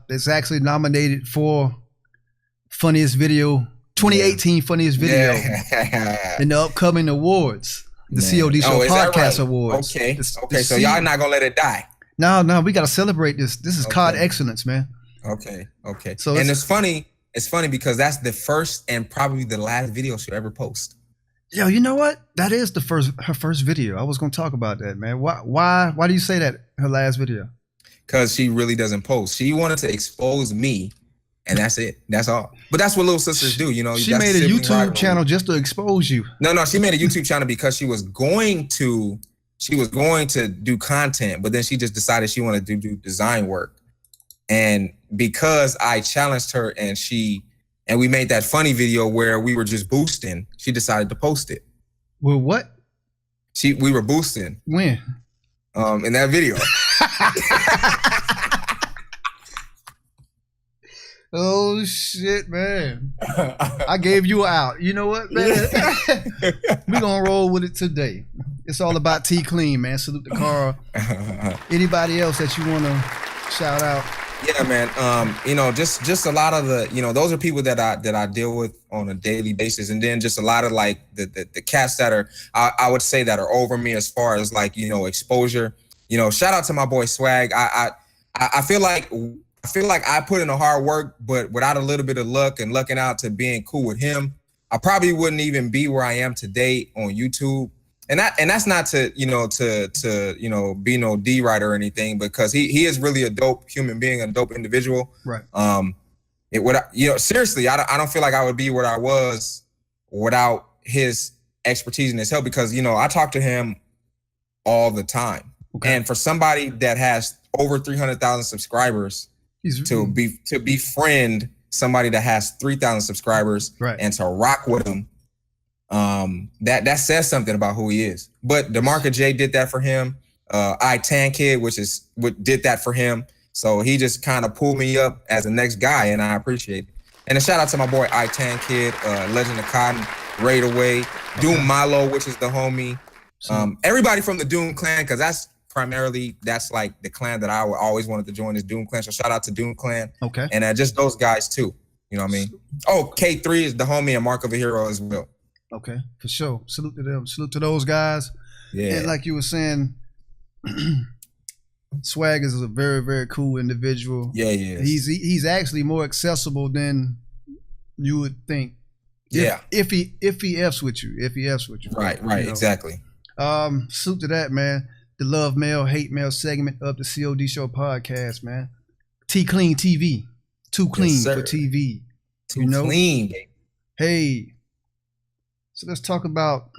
It's actually nominated for funniest video, 2018 funniest video in the upcoming awards, the COD Show is that Podcast right? Awards. Okay. Okay, So y'all not gonna let it die. No, we gotta celebrate this. This is COD excellence, man. Okay. So And it's funny. It's funny because that's the first and probably the last video she'll ever post. Yo, you know what? That is her first video. I was gonna talk about that, man. Why do you say that? Her last video? Because she really doesn't post. She wanted to expose me, and that's it. That's all. But that's what little sisters do, you know. She That's made a sibling YouTube rivalry. channel just to expose you. No, she made a YouTube channel because she was going to do content, but then she just decided she wanted to do design work. And because I challenged her and we made that funny video where we were just boosting, she decided to post it. Well, what? We were boosting When? in that video. Oh shit, man. I gave you out. You know what, man? We're gonna roll with it today. It's all about T Clean, man. Salute to Carl. Anybody else that you wanna shout out? Yeah, man. You know, just a lot of the, you know, those are people that I deal with on a daily basis, and then just a lot of like the cats that are I would say that are over me as far as like, you know, exposure. You know, shout out to my boy Swag. I feel like I put in the hard work, but without a little bit of luck and lucking out to being cool with him, I probably wouldn't even be where I am today on YouTube. And that's not to be no D writer or anything, because he is really a dope human being, a dope individual. Right. Seriously, I don't feel like I would be where I was without his expertise and his help, because, you know, I talk to him all the time. Okay. And for somebody that has over 300,000 subscribers, to befriend somebody that has 3,000 subscribers, right, and to rock with him, that says something about who he is. But DeMarca J did that for him. I-Tan Kid, did that for him. So he just kind of pulled me up as the next guy, and I appreciate it. And a shout out to my boy I-Tan Kid, Legend of Cotton, Raid Away, Doom Milo, which is the homie. Everybody from the Doom clan, because that's like the clan that I always wanted to join, is Doom clan. So shout out to Doom clan. Okay. And just those guys too. You know what I mean? Oh, K3 is the homie and Mark of a Hero as well. Okay, for sure. Salute to them. Salute to those guys. Yeah. And like you were saying, Swag is a very, very cool individual. Yeah, yeah. He's actually more accessible than you would think. If he F's with you. Right, you know? exactly. Salute to that, man. The love mail, hate mail segment of the COD Show podcast, man. T Clean TV. Too clean for TV. Too clean, baby. Hey. So let's talk about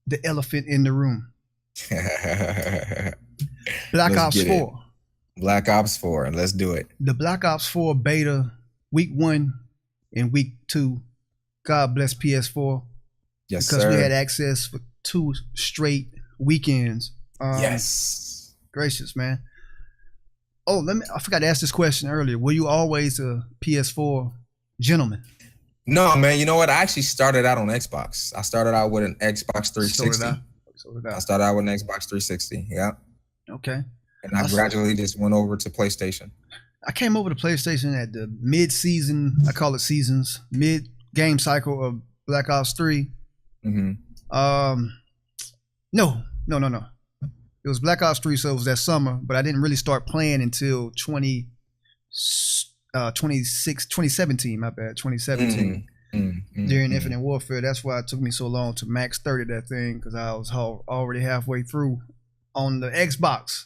the elephant in the room. Black Ops 4. Black Ops 4. Let's do it. The Black Ops 4 beta, week 1 and week 2. God bless PS4. Yes, because sir. we had access for 2 straight weekends. Yes. Gracious, man. Oh, I forgot to ask this question earlier. Were you always a PS4 gentleman? No, man. You know what? I actually started out on Xbox. I started out with an Xbox 360. I started out with an Xbox 360. Yeah. Okay. And I gradually just went over to PlayStation. I came over to PlayStation at the mid-season. I call it seasons. Mid-game cycle of Black Ops 3. Mm-hmm. No. It was Black Ops 3, so it was that summer, but I didn't really start playing until 2017, my bad, 2017. During Infinite Warfare. That's why it took me so long to max 30 that thing, because I was already halfway through on the Xbox.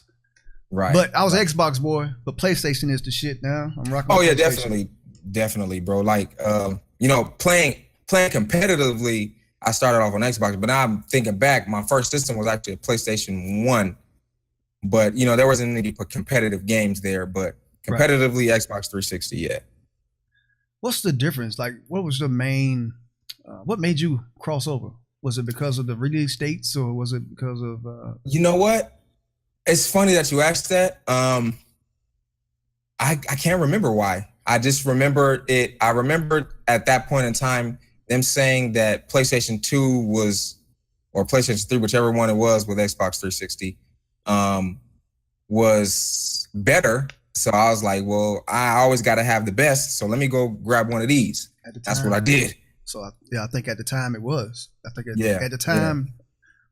Right. But I was an Xbox boy, but PlayStation is the shit now. I'm rocking. Oh yeah, definitely, bro. Like, you know, playing competitively, I started off on Xbox, but now I'm thinking back, my first system was actually a PlayStation 1. But, you know, there wasn't any competitive games there, but competitively, Xbox 360, yeah. What's the difference? Like, what was the main, what made you cross over? Was it because of the release dates, or was it because of... You know what? It's funny that you asked that. I can't remember why. I just remember it. I remembered at that point in time them saying that PlayStation 2 was, or PlayStation 3, whichever one it was with Xbox 360, was better. So I was like, well, I always got to have the best. So let me go grab one of these. That's what I did. So I think at the time it was. I think at the time,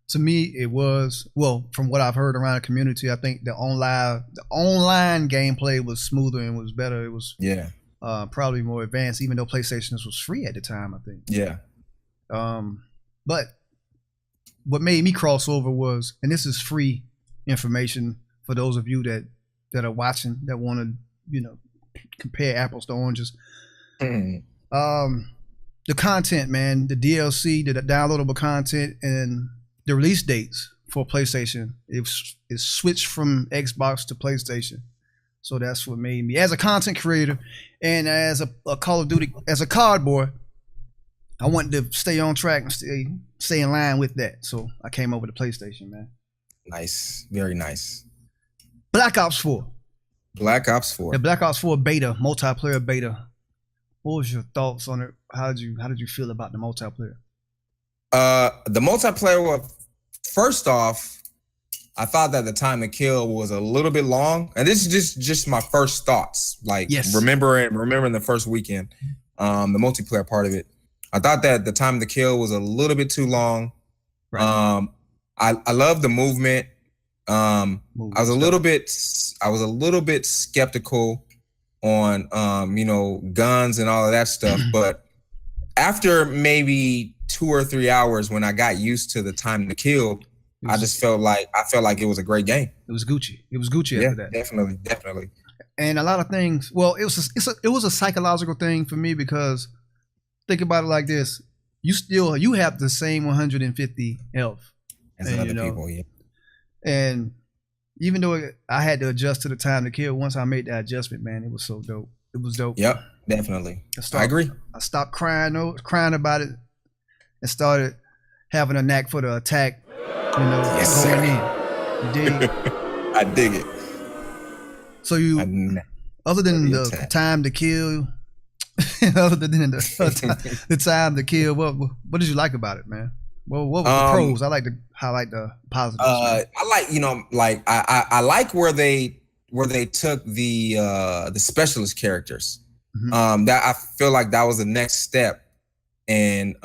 to me, it was, well, from what I've heard around the community, I think the online gameplay was smoother and was better. It was probably more advanced, even though PlayStation was free at the time, I think. Yeah. But what made me cross over was, and this is free information for those of you that are watching, that want to, you know, compare apples to oranges. The content, man, the DLC, the downloadable content, and the release dates for PlayStation, it switched from Xbox to PlayStation. So that's what made me, as a content creator and as a Call of Duty, as a COD boy, I wanted to stay on track and stay in line with that. So I came over to PlayStation, man. Nice. Very nice. Black Ops 4. Black Ops 4. The Black Ops 4 beta, multiplayer beta. What was your thoughts on it? How did you feel about the multiplayer? The multiplayer was, first off, I thought that the time to kill was a little bit long, and this is just my first thoughts. Like remembering the first weekend, the multiplayer part of it. I thought that the time to kill was a little bit too long. Right. I love the movement. I was a little bit skeptical on you know, guns and all of that stuff, but after maybe 2 or 3 hours, when I got used to the time to kill, I felt like it was a great game. It was Gucci. After that. Definitely. And a lot of things. Well, it was a psychological thing for me, because think about it like this: you have the same 150 health as other people, And even though I had to adjust to the time to kill, once I made that adjustment, man, it was so dope. It was dope. Yep, definitely. I agree. I stopped crying about it and started having a knack for the attack. You know, going in. You dig? I dig it. So other than the time to kill, other than the time to kill, what did you like about it, man? Well, what were the pros? I like to highlight the positives. I like, you know, like I like where they took the specialist characters. That I feel like that was the next step in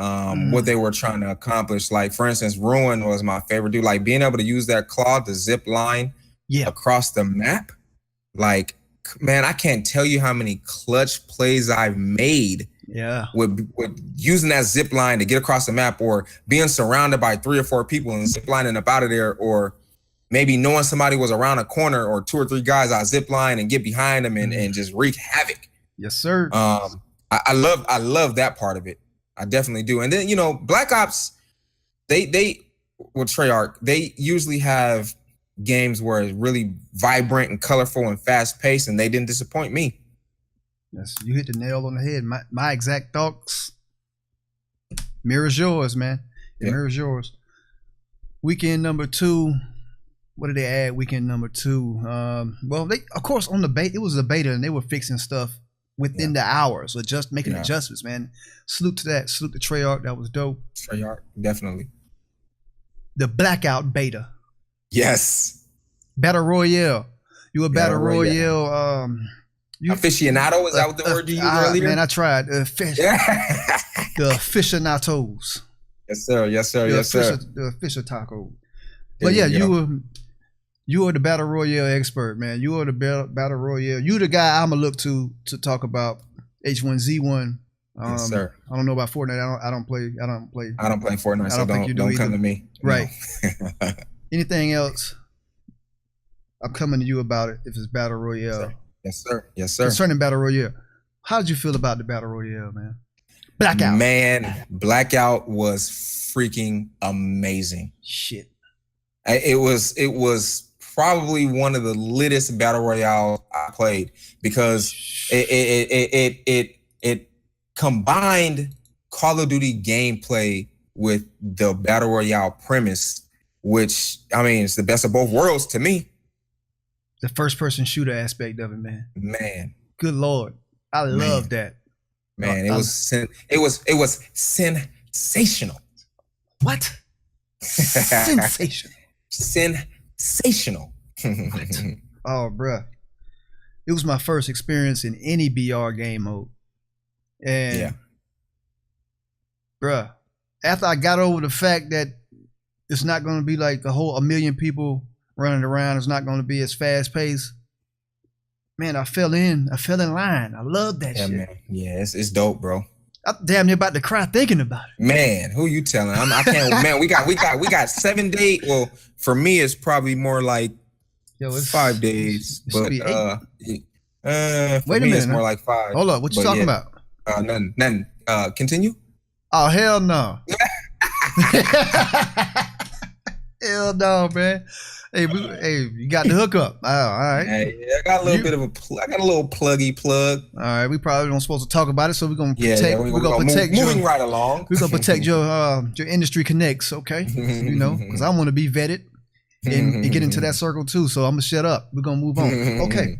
what they were trying to accomplish. Like, for instance, Ruin was my favorite dude. Like, being able to use that claw to zip line across the map. Like, man, I can't tell you how many clutch plays I've made. With using that zip line to get across the map, or being surrounded by 3 or 4 people and zip lining up out of there, or maybe knowing somebody was around a corner, or 2 or 3 guys, I zip line and get behind them and just wreak havoc. Yes, sir. I love that part of it. I definitely do. And then, you know, Black Ops, they with Treyarch, they usually have games where it's really vibrant and colorful and fast paced, and they didn't disappoint me. Yes, you hit the nail on the head. My exact thoughts mirrors yours, man. It mirrors yours. Weekend number 2. What did they add? Weekend number 2. Well, they, of course, on the beta, it was a beta, and they were fixing stuff within the hours, or just making Yeah. adjustments, man. Salute to that. Salute to Treyarch. That was dope. Treyarch, definitely. The Blackout beta. Yes. Battle Royale. You a Battle Battle Royale. Royale. You Aficionado, is that what the word you used earlier? Man, I tried. Yeah. The aficionados. Yes, sir. Yes, sir. Yes, sir. The official taco. There But yeah, you go. you are the Battle Royale expert, man. You are the Battle Royale. You the guy I'ma look to talk about H1Z1. Yes, sir. I don't know about Fortnite. I don't play. I don't play Fortnite, I so don't think you do don't come either. to me. Right. No. Anything else? I'm coming to you about it if it's Battle Royale. Yes, sir. Yes, sir. Concerning Battle Royale, how did you feel about the Battle Royale, man? Blackout. Man, Blackout was freaking amazing. Shit. It was probably one of the littest battle royale I played because it combined Call of Duty gameplay with the battle royale premise, which I mean it's the best of both worlds to me. The first person shooter aspect of it, man. Man, Good Lord. I love that. man, it was sensational. What? Sensational. Sensational. Oh, bruh. It was my first experience in any BR game mode. And, Yeah. bruh, after I got over the fact that it's not going to be like a million people running around, it's not going to be as fast paced, man, I fell in line. I love that Yeah, shit. man. Yeah, it's dope, bro. I'm damn near about to cry thinking about it. Man, who you telling? I can't. Man, we got 7 days. Well, for me, it's probably more like Yo, it's 5 days. it should But be 8. for Wait a me, it's minute, more huh? like 5. Hold up, what you But talking yeah. about? Nothing. Continue. Oh, hell no. Hell no, man. Hey, you got the hookup. Oh, all right. Hey, I got a little bit of I got a little pluggy plug. All right, we probably don't supposed to talk about it, so we're gonna Yeah, protect. we're we're gonna protect moving your. right along. We're gonna protect your industry connects, okay? You know, because I want to be vetted and get into that circle too. So I'm gonna shut up. We're gonna move on. Okay.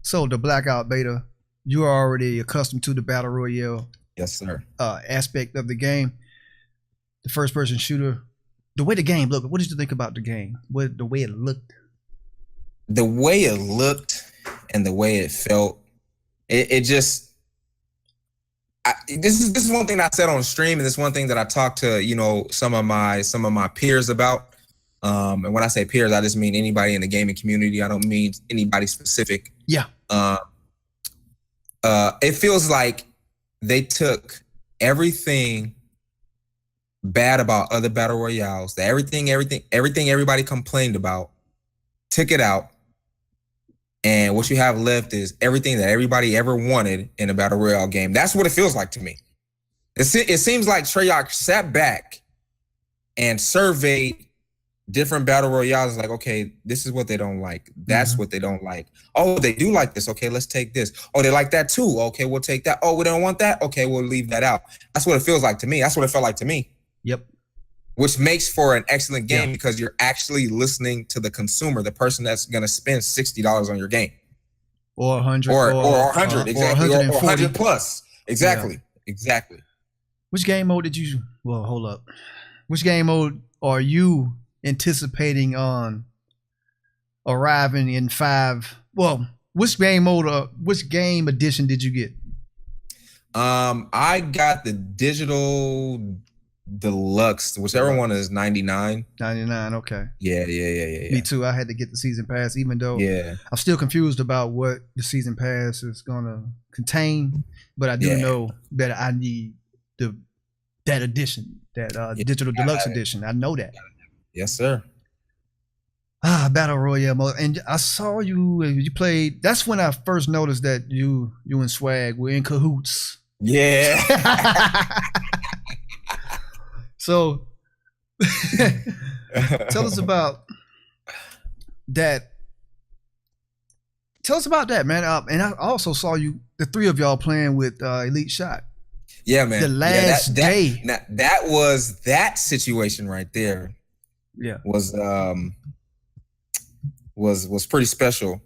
So the Blackout beta, you are already accustomed to the battle royale Yes, sir. aspect of the game. The first person shooter, the way the game looked. What did you think about the game? The way it looked? The way it looked and the way it felt, it just. This is one thing that I said on stream, and this is one thing that I talked to some of my peers about. And when I say peers, I just mean anybody in the gaming community. I don't mean anybody specific. Yeah. It feels like they took everything bad about other battle royales, everything everybody complained about, took it out, and what you have left is everything that everybody ever wanted in a battle royale game. That's what it feels like to me. It seems like Treyarch sat back and surveyed different battle royales, like, okay, this is what they don't like. That's what they don't like. Oh, they do like this. Okay, let's take this. Oh, they like that too. Okay, we'll take that. Oh, we don't want that. Okay, we'll leave that out. That's what it feels like to me. That's what it felt like to me. Yep. Which makes for an excellent game because you're actually listening to the consumer, the person that's going to spend $60 on your game. Or 100. Or 100, exactly. Or 100 plus. Exactly. Yeah. Exactly. Which game mode did you, well, hold up. Which game mode are you anticipating on arriving in 5? Well, which game mode, which game edition did you get? I got the digital deluxe, whichever one is 99. 99, okay. Yeah. Me too. I had to get the season pass, even though I'm still confused about what the season pass is gonna contain. But I do know that I need that edition, that digital deluxe edition. I know that. Yes, sir. Battle Royale mode. And I saw you played. That's when I first noticed that you and Swag were in cahoots. Yeah. So tell us about that. Tell us about that, man. And I also saw the three of y'all playing with Elite Shot. Yeah, man. The last day. That was that situation right there. Yeah. Was pretty special.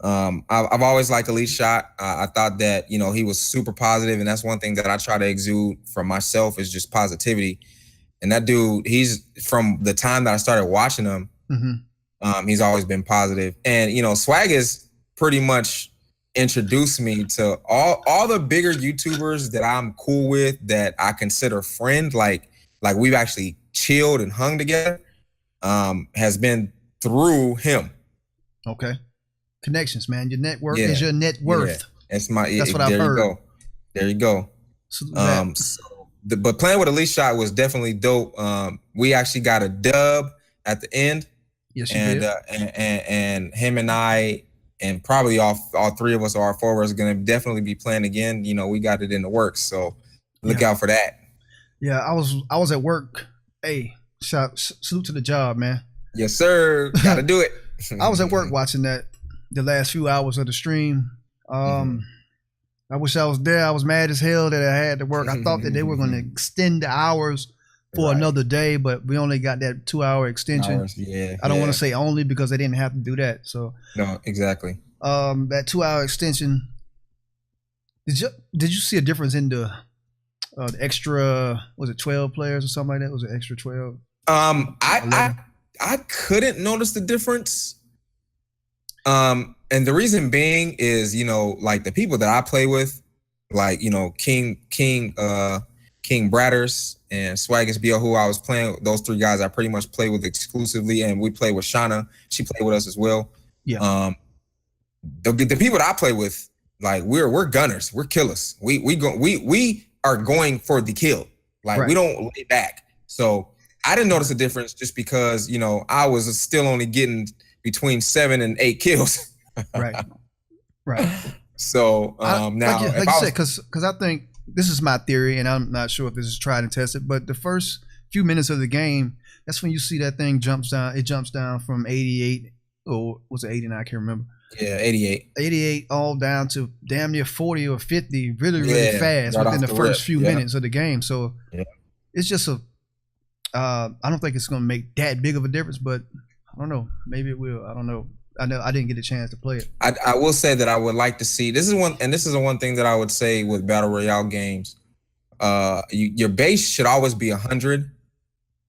I've always liked Elite Shot. I thought that, you know, he was super positive, and that's one thing that I try to exude from myself is just positivity. And that dude, he's from the time that I started watching him, he's always been positive. And, you know, Swag has pretty much introduced me to all the bigger YouTubers that I'm cool with, that I consider friend, like we've actually chilled and hung together, has been through him. Okay. Connections, man. Your network is your net worth. Yeah. That's what I've heard. There you go. But playing with Elite Shot was definitely dope. We actually got a dub at the end. Yes, you did. And him and I, and probably all three of us or all four of us, are gonna definitely be playing again. You know, we got it in the works, so look out for that. Yeah, I was at work. Hey, salute to the job, man. Yes, sir. Gotta do it. I was at work watching the last few hours of the stream. I wish I was there. I was mad as hell that I had to work. I thought that they were going to extend the hours for another day, but we only got that 2-hour extension. I don't want to say only, because they didn't have to do that. So no, exactly. That 2-hour extension. Did you see a difference in the extra? Was it 12 players or something like that? Was it extra 12? I couldn't notice the difference. And the reason being is, you know, like the people that I play with, like, you know, King Bratters and Swaggus BL, who I was playing, those three guys I pretty much play with exclusively, and we play with Shauna. She played with us as well. Yeah. The people that I play with, like, we're gunners, we're killers. We are going for the kill. Like, we don't lay back. So I didn't notice a difference, just because, you know, I was still only getting between 7 and 8 kills. Right. So now, like you said, because I think this is my theory, and I'm not sure if this is tried and tested, but the first few minutes of the game, that's when you see that thing jumps down. It jumps down from 88, or was it 89? I can't remember. Yeah, 88. 88 all down to damn near 40 or 50 really fast within the first few minutes of the game. So it's just I don't think it's going to make that big of a difference, but I don't know. Maybe it will. I don't know. I didn't get a chance to play it. I will say that I would like to see, this is one thing that I would say with Battle Royale games. Your base should always be 100.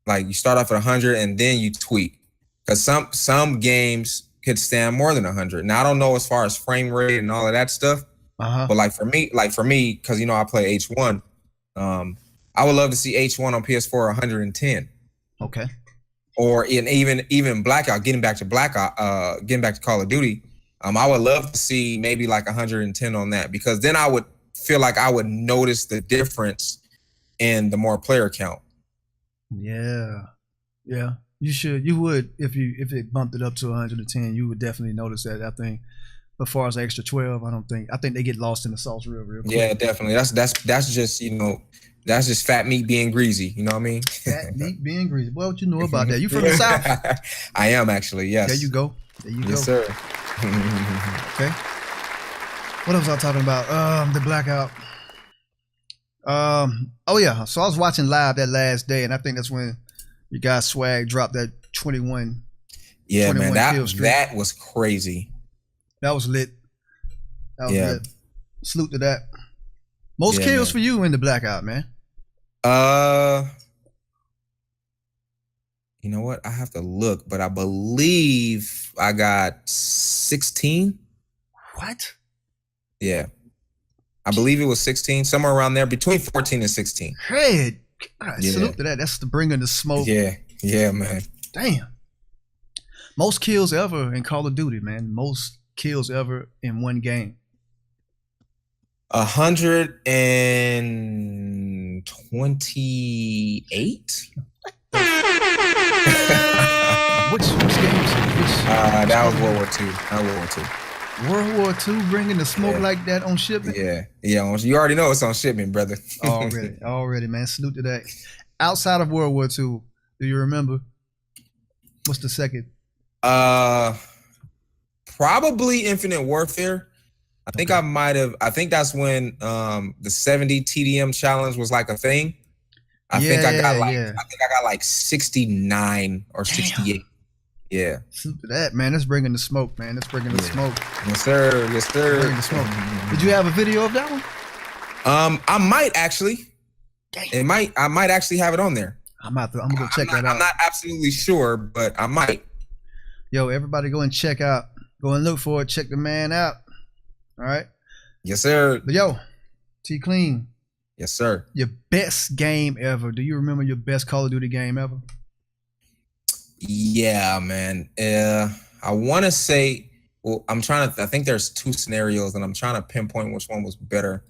Like, you start off at 100 and then you tweak. Because some games could stand more than 100. Now, I don't know as far as frame rate and all of that stuff. But like for me, because, you know, I play H1, I would love to see H1 on PS4 110. Okay. Or even Blackout, getting back to Call of Duty, I would love to see maybe like 110 on that, because then I would feel like I would notice the difference in the more player count. Yeah. You should. You would, if it bumped it up to 110, you would definitely notice that. I think. As far as the extra 12, I think they get lost in the sauce real quick. Yeah, definitely. That's just, you know. That's just fat meat being greasy. You know what I mean? Fat meat being greasy. Well, what you know about that? You from the South? I am, actually, yes. There you go. Yes, sir. Okay. What else was I talking about? The Blackout. Oh, yeah. So I was watching live that last day, and I think that's when your guy Swag dropped that 21. Yeah, 21 man. That was crazy. That was lit. That was lit. Salute to that. Most kills for you in the Blackout, man. You know what? I have to look, but I believe I got 16. What? Yeah. I believe it was 16, somewhere around there, between 14 and 16. Hey, salute to that. That's the bringing the smoke. Yeah, man. Damn. Most kills ever in Call of Duty, man. Most kills ever in one game. 128. Which games? That was World War II. World War II bringing the smoke like that on shipment? Yeah. You already know it's on shipment, brother. Already, man. Salute to that. Outside of World War II, do you remember? What's the second? Probably Infinite Warfare. I think I think that's when the 70 TDM challenge was like a thing. I think I got like 69 or 68. Yeah. Salute to that, man. That's bringing the smoke, man. That's bringing the smoke. Yes, sir. Yes, sir. Bringing the smoke. Did you have a video of that one? I might actually. I might actually have it on there. I'm gonna go check that out. I'm not absolutely sure, but I might. Yo, everybody go and check out. Go and look for it. Check the man out. All right. Yes, sir. But yo, T Clean. Yes, sir. Your best game ever. Do you remember your best Call of Duty game ever? Yeah, man. I want to say, well, I think there's two scenarios and I'm trying to pinpoint which one was better.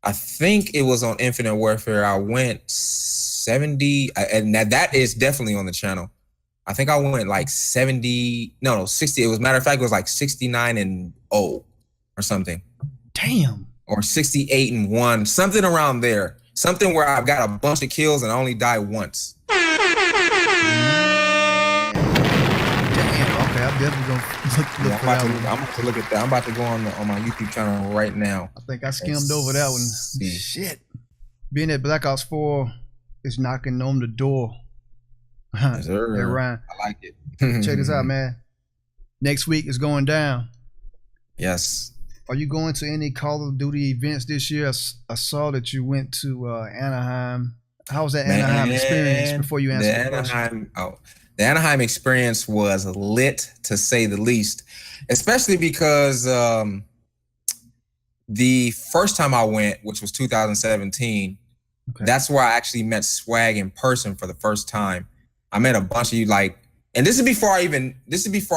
I think it was on Infinite Warfare. I went 70, and that is definitely on the channel. I think I went like 60. It was, matter of fact, it was like 69-0 or something. Damn. Or 68-1, something around there. Something where I've got a bunch of kills and I only die once. I'm definitely gonna look for that one. I'm about to look at that. I'm about to go on my YouTube channel right now. I think I skimmed over that one. Shit. Being at Black Ops 4 is knocking on the door. Yes, sir. Hey, Ryan. I like it. Check this out, man. Next week is going down. Yes. Are you going to any Call of Duty events this year? I saw that you went to Anaheim. How was that Anaheim experience before you answered the question? The Anaheim experience was lit, to say the least, especially because the first time I went, which was 2017, that's where I actually met Swag in person for the first time. I met a bunch of you, and this is before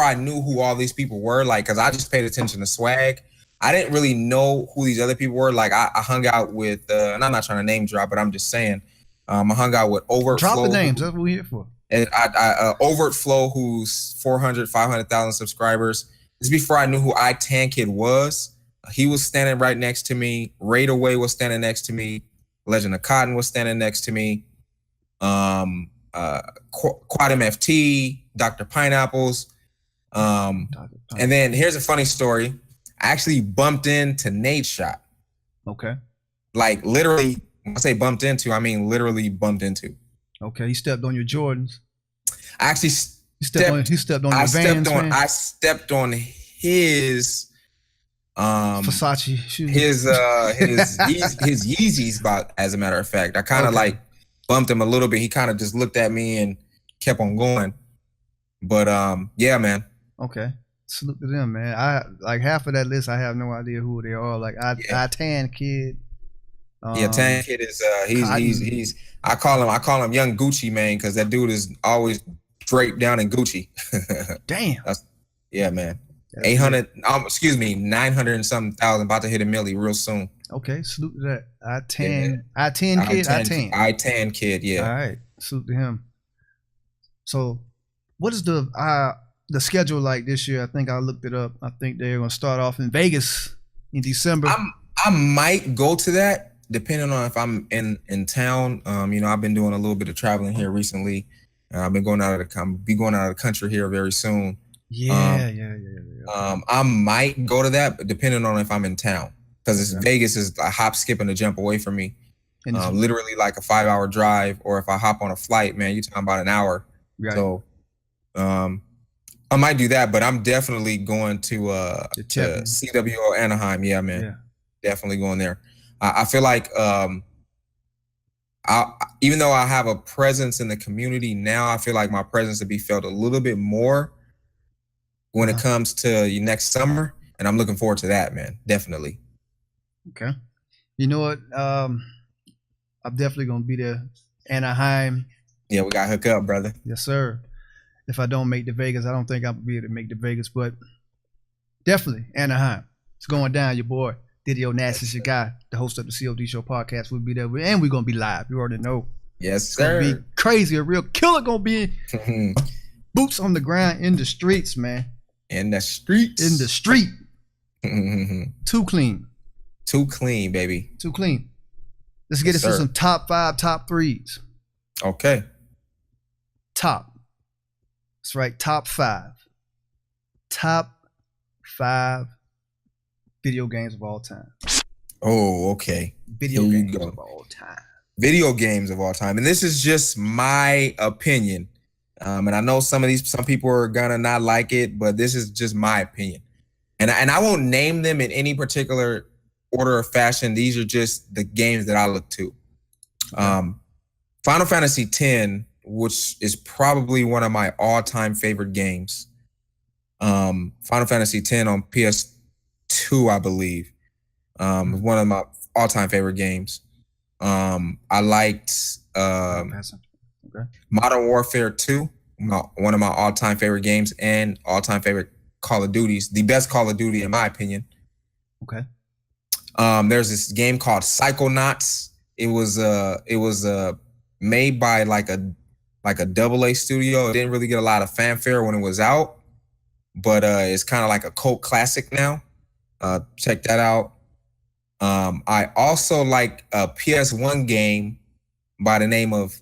I knew who all these people were, because I just paid attention to Swag. I didn't really know who these other people were. I hung out with, and I'm not trying to name drop, but I'm just saying, I hung out with Overt Flow. Drop the names, that's what we're here for. And Overt Flow, who's 500,000 subscribers. This is before I knew who I-Tan Kid was. He was standing right next to me. Raid Away was standing next to me. Legend of Cotton was standing next to me. Quad MFT, Dr. Pineapples. And then here's a funny story. I actually bumped into Nade Shot. Okay. Literally, when I say bumped into, I mean literally bumped into. Okay, he stepped on your Jordans. I actually he stepped on your Vans, man. I stepped on his Versace shoes. His Yeezys, as a matter of fact. I kind of bumped him a little bit. He kind of just looked at me and kept on going. But yeah, man. Okay. Salute to them, man. I half of that list I have no idea who they are. I-Tan Kid. Tan Kid is he's I call him Young Gucci, man, because that dude is always draped down in Gucci. Damn. Yeah, man. 900 and something thousand, about to hit a milli real soon. Okay, salute to that. I-Tan Kid, yeah. All right, salute to him. So, what is the schedule like this year? I think I looked it up. I think they're gonna start off in Vegas in December. I might go to that, depending on if I'm in town. I've been doing a little bit of traveling here recently. I've been going out of the country here very soon. Yeah. I might go to that, but depending on if I'm in town, because Vegas is a hop, skip, and a jump away from me. Literally like a 5-hour drive, or if I hop on a flight, man, you're talking about an hour. Right. So, I might do that, but I'm definitely going to CWO Anaheim. Yeah, man. Yeah. Definitely going there. I feel like even though I have a presence in the community now, I feel like my presence will be felt a little bit more when it comes to next summer, and I'm looking forward to that, man. Definitely. Okay. You know what? I'm definitely gonna be there. Anaheim. Yeah, we got to hook up, brother. Yes, sir. If I don't make the Vegas, I don't think I'll be able to make the Vegas, but definitely Anaheim. It's going down, your boy. Diddy Onasis, your guy, the host of the COD Show podcast. We'll be there, and we're gonna be live. You already know. Yes, it's sir. gonna be crazy. A real killer gonna be boots on the ground in the streets, man. In the streets. In the street. Too clean. Too clean, baby. Too clean. Let's get into some top 5, top 3s. Okay. Top. That's right. Top 5. Top 5 video games of all time. Oh, okay. Video games of all time. Video games of all time. And this is just my opinion. And I know some people are gonna not like it, but this is just my opinion. And I won't name them in any particular order or fashion. These are just the games that I look to. Final Fantasy X, which is probably one of my all-time favorite games. Final Fantasy X on PS2, I believe, one of my all-time favorite games. I liked Modern Warfare 2, one of my all-time favorite games and all-time favorite Call of Duties. The best Call of Duty, in my opinion. Okay. There's this game called Psychonauts. It was made by like a AA studio. It didn't really get a lot of fanfare when it was out, but it's kind of like a cult classic now. Check that out. I also like a PS1 game by the name of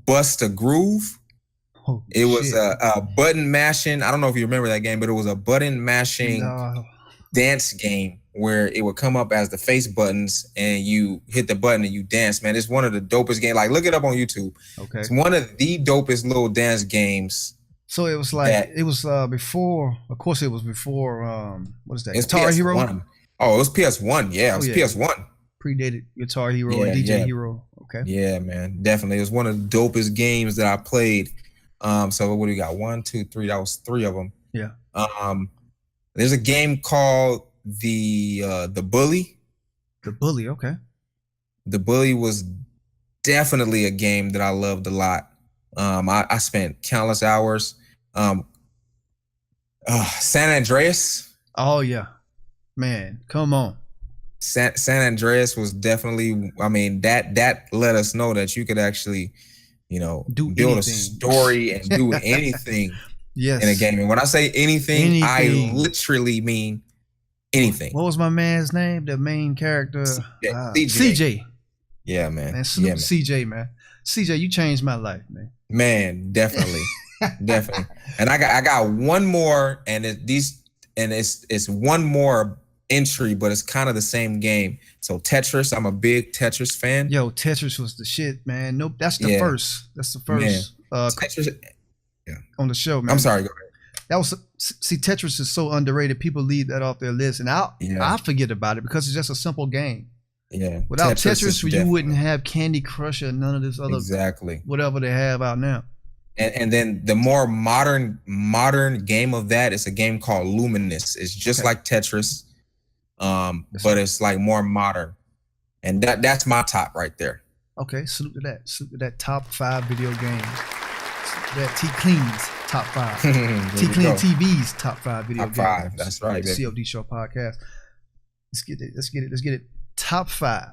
Bust a Groove. It was a button mashing. I don't know if you remember that game, but it was a button mashing dance game where it would come up as the face buttons and you hit the button and you dance. Man, it's one of the dopest games. Like, look it up on YouTube. Okay. It's one of the dopest little dance games. So it was like, it was before, of course it was before, what is that? It's Guitar PS1. Hero? Oh, it was PS1. Yeah, it was PS1. Predated Guitar Hero and DJ Hero. Okay. Yeah, man, definitely. It was one of the dopest games that I played. So what do we got? 1, 2, 3. That was 3 of them. Yeah. There's a game called the Bully. The Bully, okay. The Bully was definitely a game that I loved a lot. I spent countless hours. San Andreas. Oh yeah, man, come on. San Andreas was definitely. I mean, that let us know that you could actually, build anything. A story and do anything. Yes. In a game. And when I say anything, I literally mean anything. What was my man's name? The main character? CJ. Yeah, man. Salute CJ, man. CJ, you changed my life, man. Man, definitely. Definitely. And I got one more, and it's one more entry, but it's kind of the same game. So Tetris, I'm a big Tetris fan. Yo, Tetris was the shit, man. Nope, that's the first. That's the first Tetris, on the show, man. I'm sorry, go ahead. That was Tetris is so underrated. People leave that off their list, and I forget about it because it's just a simple game. Yeah. Without Tetris you wouldn't have Candy Crush or none of this other whatever they have out now. And then the more modern game of that is a game called Luminous. It's just like Tetris, but it's like more modern, and that's my top right there. Okay, salute to that. Salute to that top 5 video games. That T Clean's top 5. T Clean TV's top 5 video games. Top 5. That's right. COD Show podcast. Let's get it. Top 5.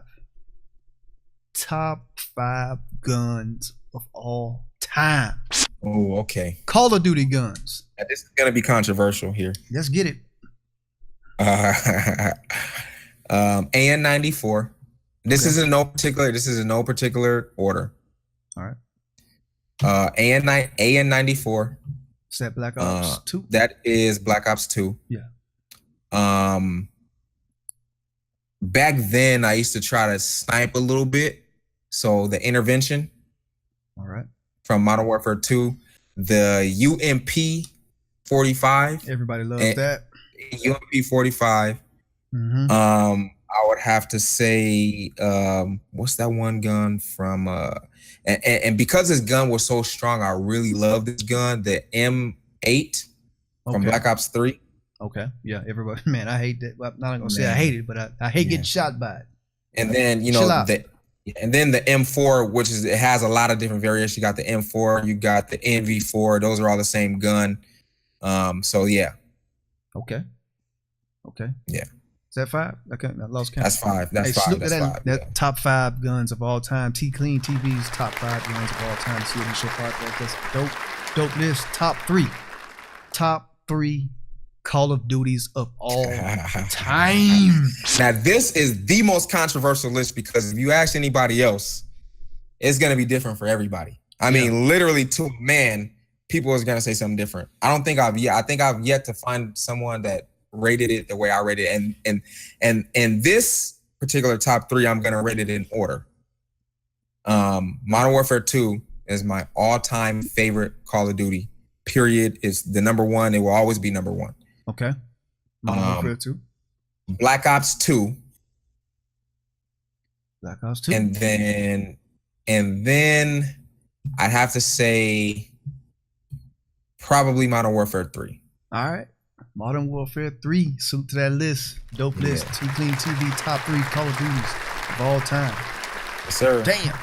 Top 5 guns of all time. Oh, okay. Call of Duty guns. This is gonna be controversial here. Let's get it. AN-94. This is in no particular order. All right. AN-94. Is that Black Ops 2? That is Black Ops 2. Yeah. Back then I used to try to snipe a little bit. So the Intervention. All right. From Modern Warfare 2. The UMP 45. Everybody loves that. UMP 45. Mm-hmm. I would have to say, what's that one gun from? And because this gun was so strong, I really love this gun, the M8 from Black Ops 3. Okay, yeah, everybody, man, I hate that. I'm not gonna say I hate it, but I hate getting shot by it. And then the M4, which it has a lot of different variations. You got the M4, you got the NV4. Those are all the same gun. So yeah. Okay. Yeah. Is that 5? I lost count. That's 5. That's 5. That's 5. That top 5 guns of all time. T Clean TV's top 5 guns of all time. See the show podcast. That's dope list. Top 3. Top 3 Call of Duties of all time. Now this is the most controversial list because if you ask anybody else, it's gonna be different for everybody. I mean, literally to a man, people is gonna say something different. I think I've yet to find someone that rated it the way I rated it. And this particular top 3, I'm gonna rate it in order. Modern Warfare 2, is my all-time favorite Call of Duty. Period. It's the number one. It will always be number one. Okay. Modern Warfare 2. Black Ops 2. Black Ops 2. And then I'd have to say probably Modern Warfare 3. All right. Modern Warfare 3. Salute to that list. Dope list. T Clean TV top 3 Call of Duties of all time. Yes, sir. Damn.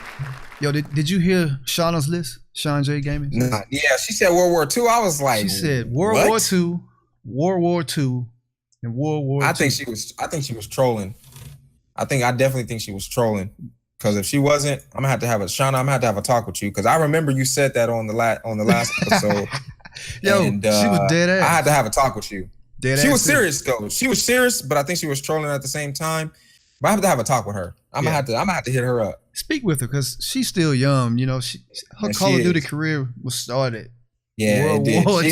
Yo, did you hear Shauna's list? Sean J Gaming? Nah, yeah, she said World War II. I was like, she said World War II, World War II, and World War II. I think she was trolling. I definitely think she was trolling. Because if she wasn't, I'm gonna have to have a talk with you. Because I remember you said that on the last episode. Yo, and, she was dead ass. I had to have a talk with you. Dead she ass was serious though. She was serious, but I think she was trolling at the same time. But I have to have a talk with her. I'm gonna have to hit her up. Speak with her because she's still young. You know, her Call of Duty career was started. Yeah, World it did. War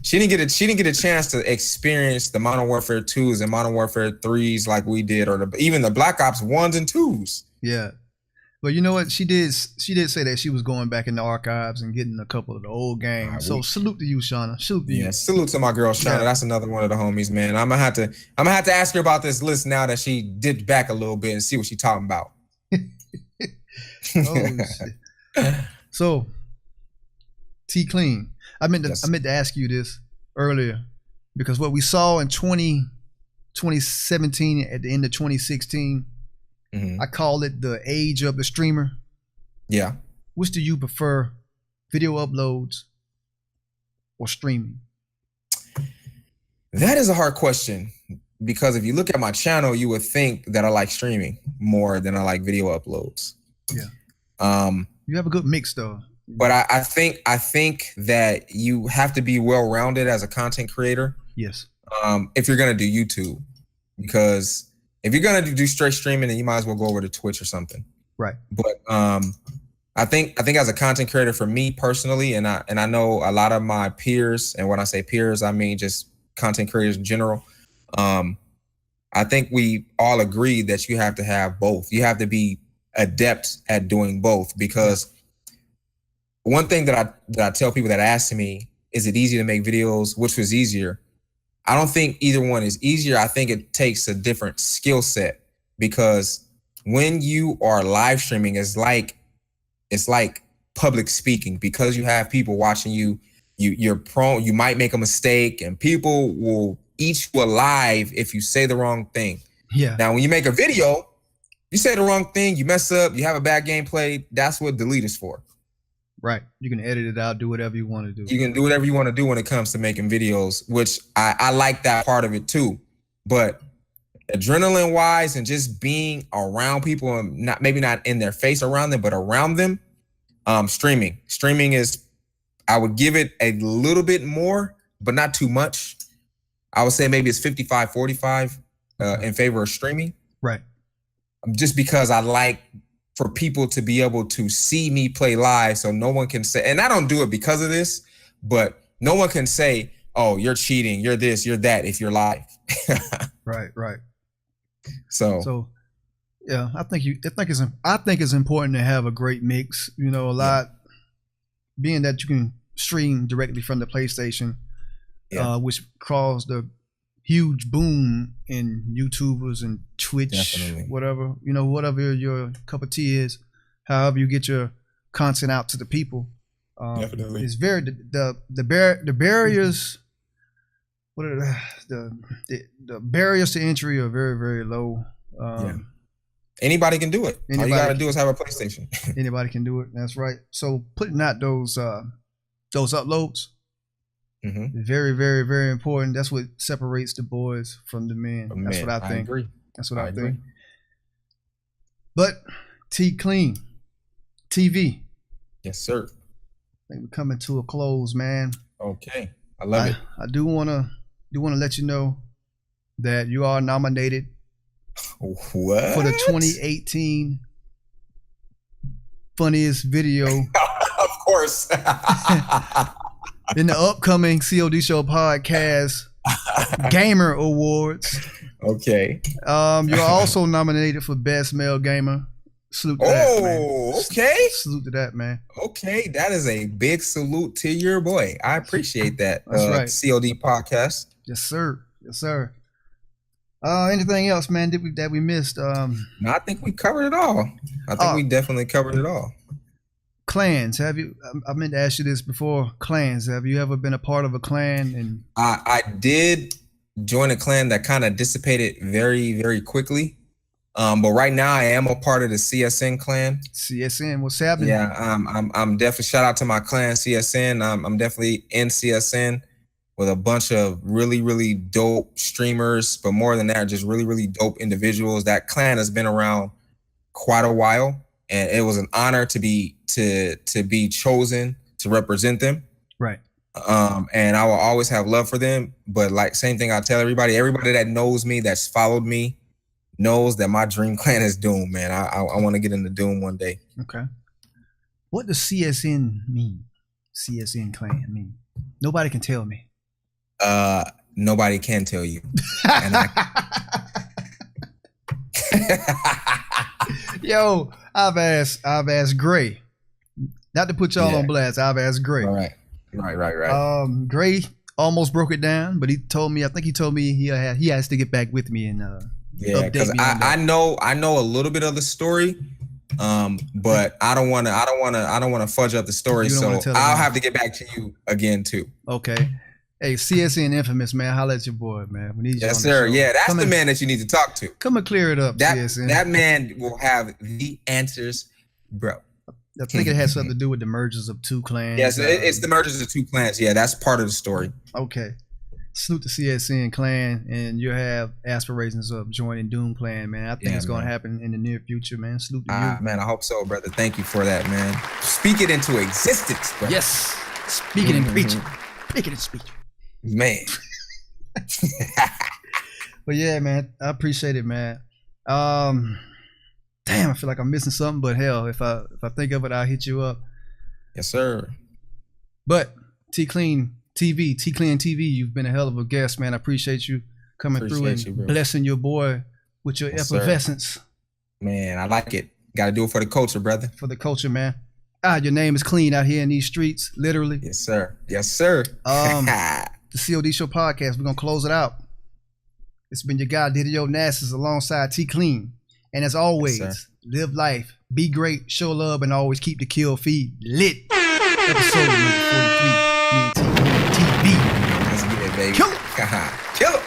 She didn't get a chance to experience the Modern Warfare 2s and Modern Warfare 3s like we did, or even the Black Ops 1s and 2s. Yeah. But you know what? She did say that she was going back in the archives and getting a couple of the old games. So salute to you, Shauna. Salute to you. Salute to my girl Shauna. That's another one of the homies, man. I'm gonna have to ask her about this list now that she dipped back a little bit and see what she's talking about. Oh shit. So T Clean. I meant to ask you this earlier because what we saw in 2017 at the end of 2016. I call it the age of the streamer. Yeah. Which do you prefer, video uploads or streaming? That is a hard question because if you look at my channel, you would think that I like streaming more than I like video uploads. Yeah. You have a good mix though. But I think that you have to be well-rounded as a content creator. Yes. If you're gonna do YouTube, because if you're gonna do straight streaming, then you might as well go over to Twitch or something. Right. But I think as a content creator, for me personally, and I know a lot of my peers, and when I say peers, I mean just content creators in general. I think we all agree that you have to have both. You have to be adept at doing both, because one thing that I tell people that ask me, is it easy to make videos? Which was easier? I don't think either one is easier. I think it takes a different skill set, because when you are live streaming, it's like public speaking, because you have people watching you. You're prone. You might make a mistake, and people will eat you alive if you say the wrong thing. Yeah. Now, when you make a video, you say the wrong thing, you mess up, you have a bad gameplay. That's what delete is for. Right. You can edit it out, do whatever you want to do. You can do whatever you want to do when it comes to making videos, which I like that part of it too. But adrenaline wise and just being around people, and maybe not in their face around them, but around them, streaming is, I would give it a little bit more, but not too much. I would say maybe it's 55-45 in favor of streaming. Right. Just because I like for people to be able to see me play live, so no one can say, and I don't do it because of this, but no one can say, oh, you're cheating, you're this, you're that, if you're live. Right. So yeah, I think it's important to have a great mix. You know, being that you can stream directly from the PlayStation, which caused a huge boom in YouTubers and Twitch, Definitely. whatever your cup of tea is, however you get your content out to the people. Definitely. It's very the barriers. What are the barriers to entry are very, very low. Anybody can do it. All you gotta do is have a PlayStation. Anybody can do it. That's right. So putting out those uploads, very, very, very important. That's what separates the boys from the men. That's what I think. I agree. That's what I think. But T Clean TV. Yes, sir. I think we're coming to a close, man. Okay, I love it. I do wanna let you know that you are nominated What? for the 2018 funniest video. Of course. In the upcoming COD Show podcast Gamer Awards. Okay. You're also nominated for Best Male Gamer. Salute to that, man. Oh, okay. Salute to that, man. Okay, that is a big salute to your boy. I appreciate that. That's right. COD podcast. Yes, sir. Yes, sir. Anything else, man, that we missed? No, I think we covered it all. I think we definitely covered it all. Clans, have you? I meant to ask you this before. Clans, have you ever been a part of a clan? And I did join a clan that kind of dissipated very, very quickly. But right now I am a part of the CSN clan. CSN, what's happening? Yeah, I'm definitely, shout out to my clan CSN. I'm definitely in CSN with a bunch of really, really dope streamers, but more than that, just really, really dope individuals. That clan has been around quite a while, and it was an honor to be chosen to represent them. Right. And I will always have love for them. But like, same thing I tell everybody that knows me, that's followed me, knows that my dream clan is Doom, man. I want to get into Doom one day. Okay. What does CSN mean? CSN clan mean? Nobody can tell me. Nobody can tell you. And Yo, I've asked Gray. Not to put y'all on blast, I've asked Gray. All right. Right. Gray almost broke it down, but he told me he has to get back with me and because I know a little bit of the story, but I don't want to fudge up the story, so I'll have to get back to you again too. Okay. Hey, CSN Infamous, man, holla at your boy, man. We need you. Yes, sir. Yeah, that's the man that you need to talk to. Come and clear it up, CSN. That man will have the answers, bro. I think it has something to do with the mergers of two clans. Yes, it's the mergers of two clans. Yeah, that's part of the story. Okay. Salute the CSN clan, and you have aspirations of joining Doom clan, man. I think it's going to happen in the near future, man. Salute to you. Man, I hope so, brother. Thank you for that, man. Speak it into existence, brother. Yes. Speak it and preach it. Speak it and speak it. Man. But yeah, man, I appreciate it, man. Damn, I feel like I'm missing something, but hell, if I think of it, I'll hit you up. Yes, sir. But T-Clean TV, you've been a hell of a guest, man. I appreciate you coming through and blessing your boy with your effervescence. Man, I like it. Got to do it for the culture, brother. For the culture, man. Your name is clean out here in these streets, literally. Yes, sir. Yes, sir. The COD Show podcast, we're going to close it out. It's been your guy, Didio Onasis, alongside T-Clean. And as always, live life, be great, show love, and always keep the kill feed lit. Episode number 43, me and T-TV. Let's get it, baby. Kill it. Kill it.